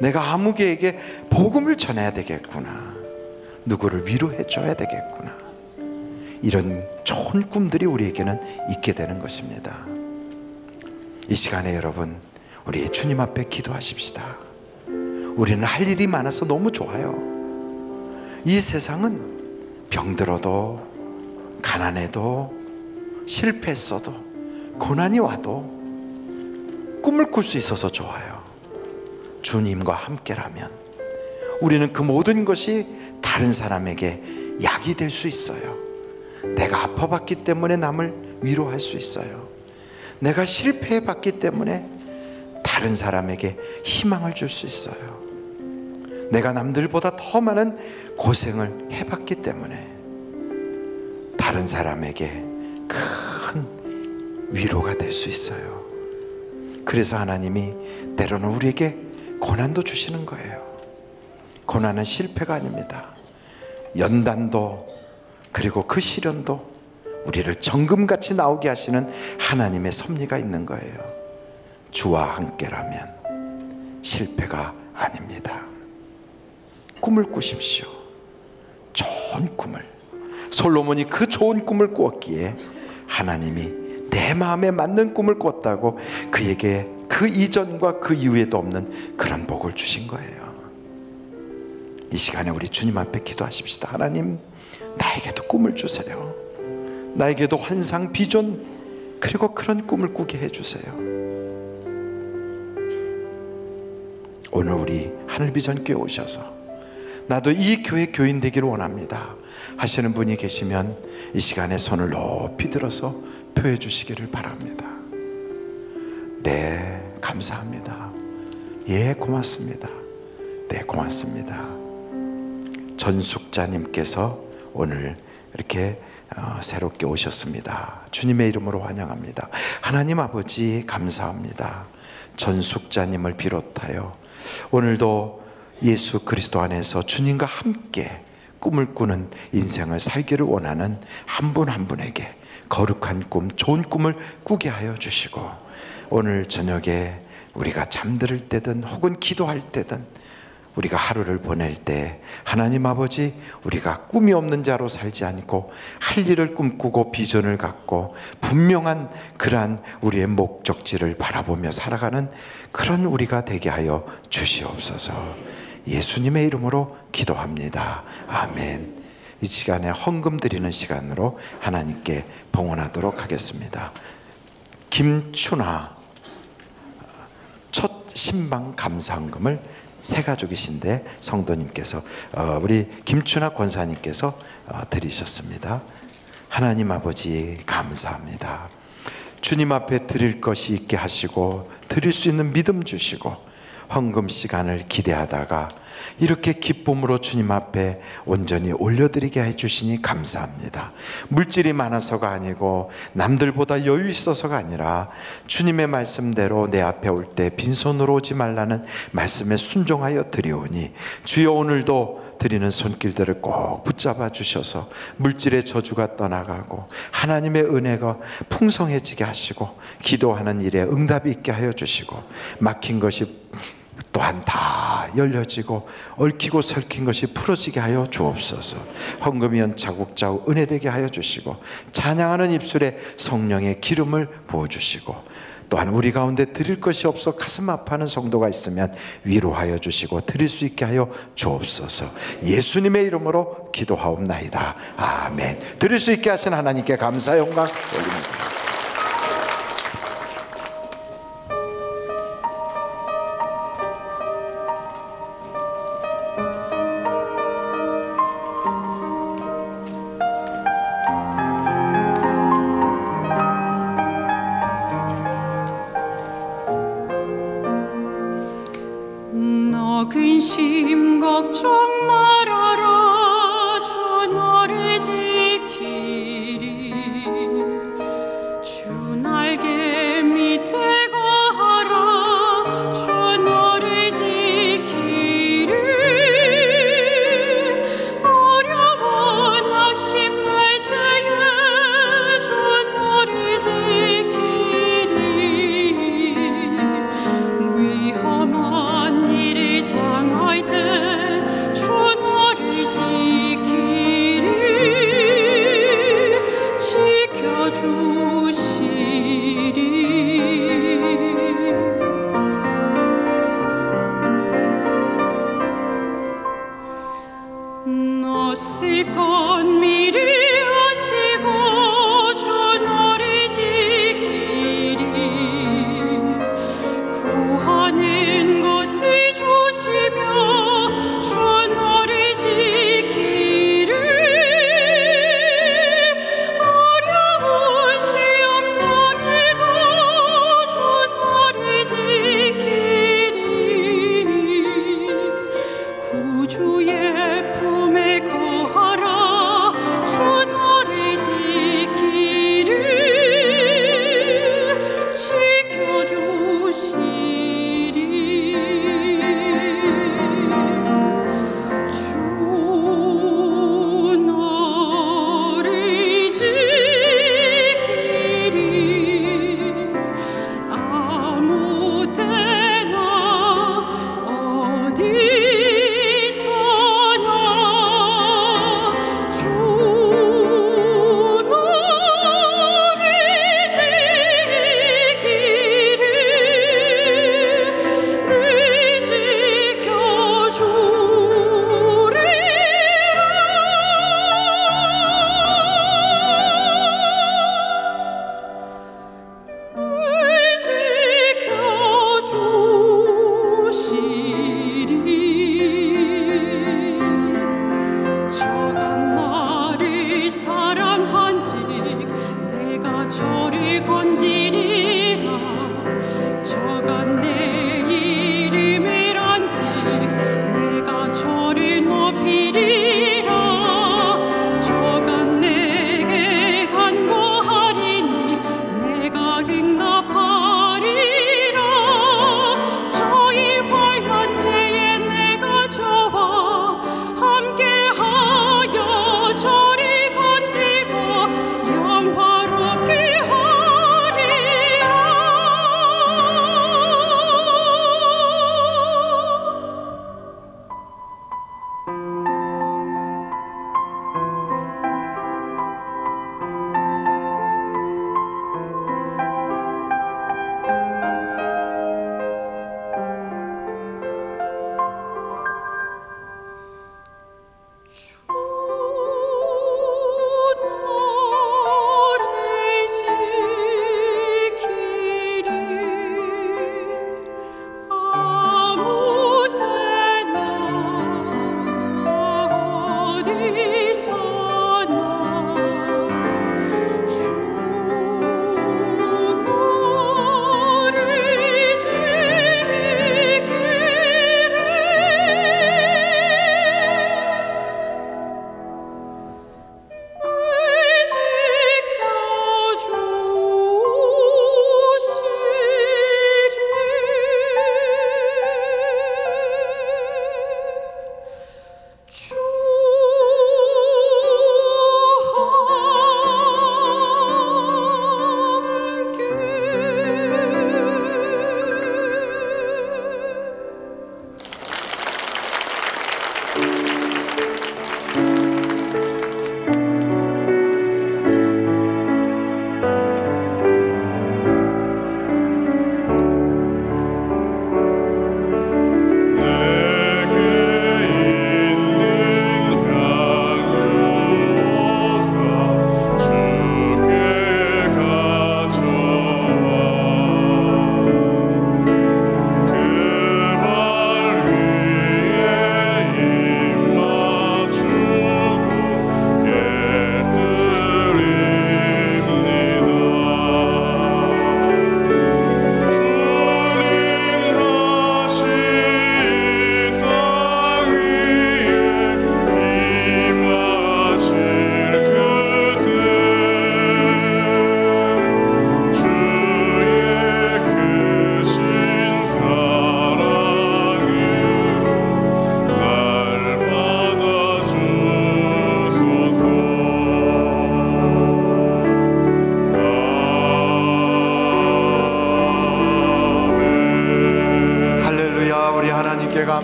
내가 아무개에게 복음을 전해야 되겠구나. 누구를 위로해 줘야 되겠구나. 이런 좋은 꿈들이 우리에게는 있게 되는 것입니다. 이 시간에 여러분, 우리 주님 앞에 기도하십시다. 우리는 할 일이 많아서 너무 좋아요. 이 세상은 병들어도, 가난해도, 실패했어도, 고난이 와도 꿈을 꿀 수 있어서 좋아요. 주님과 함께라면 우리는 그 모든 것이 다른 사람에게 약이 될 수 있어요. 내가 아파봤기 때문에 남을 위로할 수 있어요. 내가 실패해봤기 때문에 다른 사람에게 희망을 줄 수 있어요. 내가 남들보다 더 많은 고생을 해봤기 때문에 다른 사람에게 큰 위로가 될 수 있어요. 그래서 하나님이 때로는 우리에게 고난도 주시는 거예요. 고난은 실패가 아닙니다. 연단도, 그리고 그 시련도 우리를 정금같이 나오게 하시는 하나님의 섭리가 있는 거예요. 주와 함께라면 실패가 아닙니다. 꿈을 꾸십시오. 좋은 꿈을. 솔로몬이 그 좋은 꿈을 꾸었기에 하나님이 내 마음에 맞는 꿈을 꿨다고 그에게 그 이전과 그 이후에도 없는 그런 복을 주신 거예요. 이 시간에 우리 주님 앞에 기도하십시다. 하나님, 나에게도 꿈을 주세요. 나에게도 환상, 비전, 그리고 그런 꿈을 꾸게 해주세요. 오늘 우리 하늘비전교회 오셔서 나도 이 교회 교인 되기를 원합니다 하시는 분이 계시면 이 시간에 손을 높이 들어서 표해 주시기를 바랍니다. 네, 감사합니다. 예, 고맙습니다. 네, 고맙습니다. 전숙자님께서 오늘 이렇게 새롭게 오셨습니다. 주님의 이름으로 환영합니다. 하나님 아버지 감사합니다. 전숙자님을 비롯하여 오늘도 예수 그리스도 안에서 주님과 함께 꿈을 꾸는 인생을 살기를 원하는 한 분 한 분에게 거룩한 꿈, 좋은 꿈을 꾸게 하여 주시고, 오늘 저녁에 우리가 잠들 때든 혹은 기도할 때든 우리가 하루를 보낼 때 하나님 아버지, 우리가 꿈이 없는 자로 살지 않고 할 일을 꿈꾸고 비전을 갖고 분명한 그러한 우리의 목적지를 바라보며 살아가는 그런 우리가 되게 하여 주시옵소서. 예수님의 이름으로 기도합니다. 아멘. 이 시간에 헌금 드리는 시간으로 하나님께 봉헌하도록 하겠습니다. 김춘아 첫 신방 감사헌금을 세 가족이신데 성도님께서 우리 김춘아 권사님께서 드리셨습니다. 하나님 아버지 감사합니다. 주님 앞에 드릴 것이 있게 하시고 드릴 수 있는 믿음 주시고 헌금 시간을 기대하다가 이렇게 기쁨으로 주님 앞에 온전히 올려드리게 해주시니 감사합니다. 물질이 많아서가 아니고 남들보다 여유 있어서가 아니라 주님의 말씀대로 내 앞에 올 때 빈손으로 오지 말라는 말씀에 순종하여 드리오니 주여, 오늘도 드리는 손길들을 꼭 붙잡아 주셔서 물질의 저주가 떠나가고 하나님의 은혜가 풍성해지게 하시고 기도하는 일에 응답이 있게 하여 주시고 막힌 것이 또한 다 열려지고 얽히고 설킨 것이 풀어지게 하여 주옵소서. 헌금이 자국자국 은혜되게 하여 주시고 찬양하는 입술에 성령의 기름을 부어주시고 또한 우리 가운데 드릴 것이 없어 가슴 아파하는 성도가 있으면 위로하여 주시고 드릴 수 있게 하여 주옵소서. 예수님의 이름으로 기도하옵나이다. 아멘. 드릴 수 있게 하신 하나님께 감사 영광 올립니다. 근심 걱정 말아라. 주 너를 지키리. 주 날개 밑에 거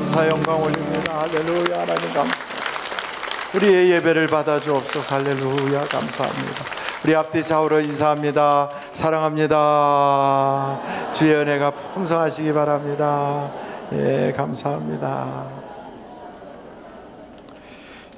감사 영광 올립니다. 할렐루야. 하나님 감사. 우리의 예배를 받아주옵소서. 할렐루야. 감사합니다. 우리 앞뒤 좌우로 인사합니다. 사랑합니다. 주의 은혜가 풍성하시기 바랍니다. 예, 감사합니다.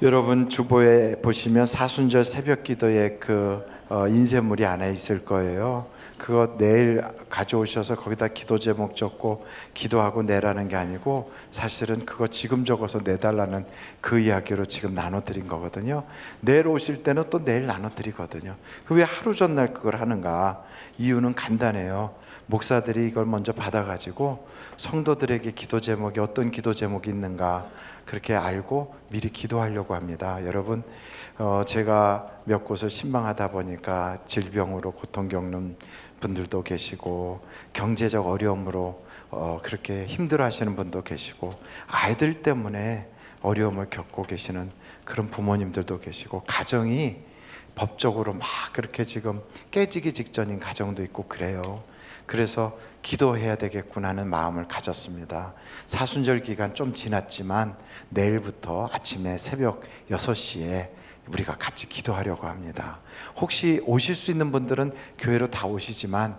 여러분 주보에 보시면 사순절 새벽기도에 그 인쇄물이 하나 있을 거예요. 그거 내일 가져오셔서 거기다 기도 제목 적고 기도하고 내라는 게 아니고 사실은 그거 지금 적어서 내달라는 그 이야기로 지금 나눠드린 거거든요. 내일 오실 때는 또 내일 나눠드리거든요. 왜 하루 전날 그걸 하는가? 이유는 간단해요. 목사들이 이걸 먼저 받아가지고 성도들에게 기도 제목이 어떤 기도 제목이 있는가 그렇게 알고 미리 기도하려고 합니다. 여러분 제가 몇 곳을 신방하다 보니까 질병으로 고통 겪는 분들도 계시고 경제적 어려움으로 그렇게 힘들어 하시는 분도 계시고 아이들 때문에 어려움을 겪고 계시는 그런 부모님들도 계시고 가정이 법적으로 막 그렇게 지금 깨지기 직전인 가정도 있고 그래요. 그래서 기도해야 되겠구나 하는 마음을 가졌습니다. 사순절 기간 좀 지났지만 내일부터 아침에 새벽 6시에 우리가 같이 기도하려고 합니다. 혹시 오실 수 있는 분들은 교회로 다 오시지만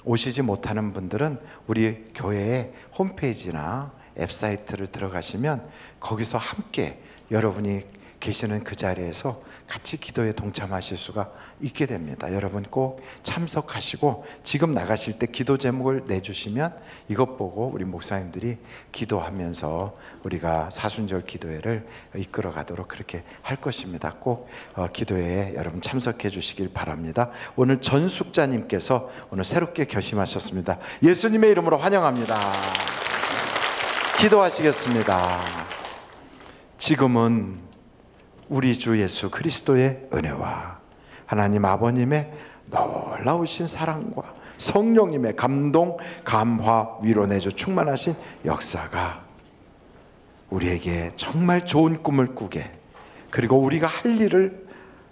오시지 못하는 분들은 우리 교회의 홈페이지나 앱사이트를 들어가시면 거기서 함께 여러분이 계시는 그 자리에서 같이 기도에 동참하실 수가 있게 됩니다. 여러분 꼭 참석하시고 지금 나가실 때 기도 제목을 내주시면 이것 보고 우리 목사님들이 기도하면서 우리가 사순절 기도회를 이끌어 가도록 그렇게 할 것입니다. 꼭 기도회에 여러분 참석해 주시길 바랍니다. 오늘 전숙자님께서 오늘 새롭게 결심하셨습니다. 예수님의 이름으로 환영합니다. 기도하시겠습니다. 지금은 우리 주 예수 그리스도의 은혜와 하나님 아버님의 놀라우신 사랑과 성령님의 감동, 감화, 위로 내주 충만하신 역사가 우리에게 정말 좋은 꿈을 꾸게 그리고 우리가 할 일을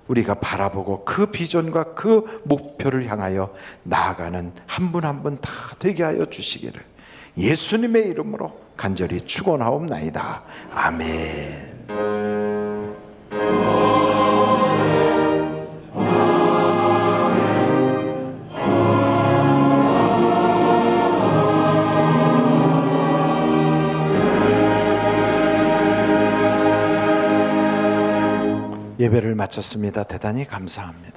우리가 바라보고 그 비전과 그 목표를 향하여 나아가는 한 분 한 분 다 되게 하여 주시기를 예수님의 이름으로 간절히 축원하옵나이다. 아멘. 예배를 마쳤습니다. 대단히 감사합니다.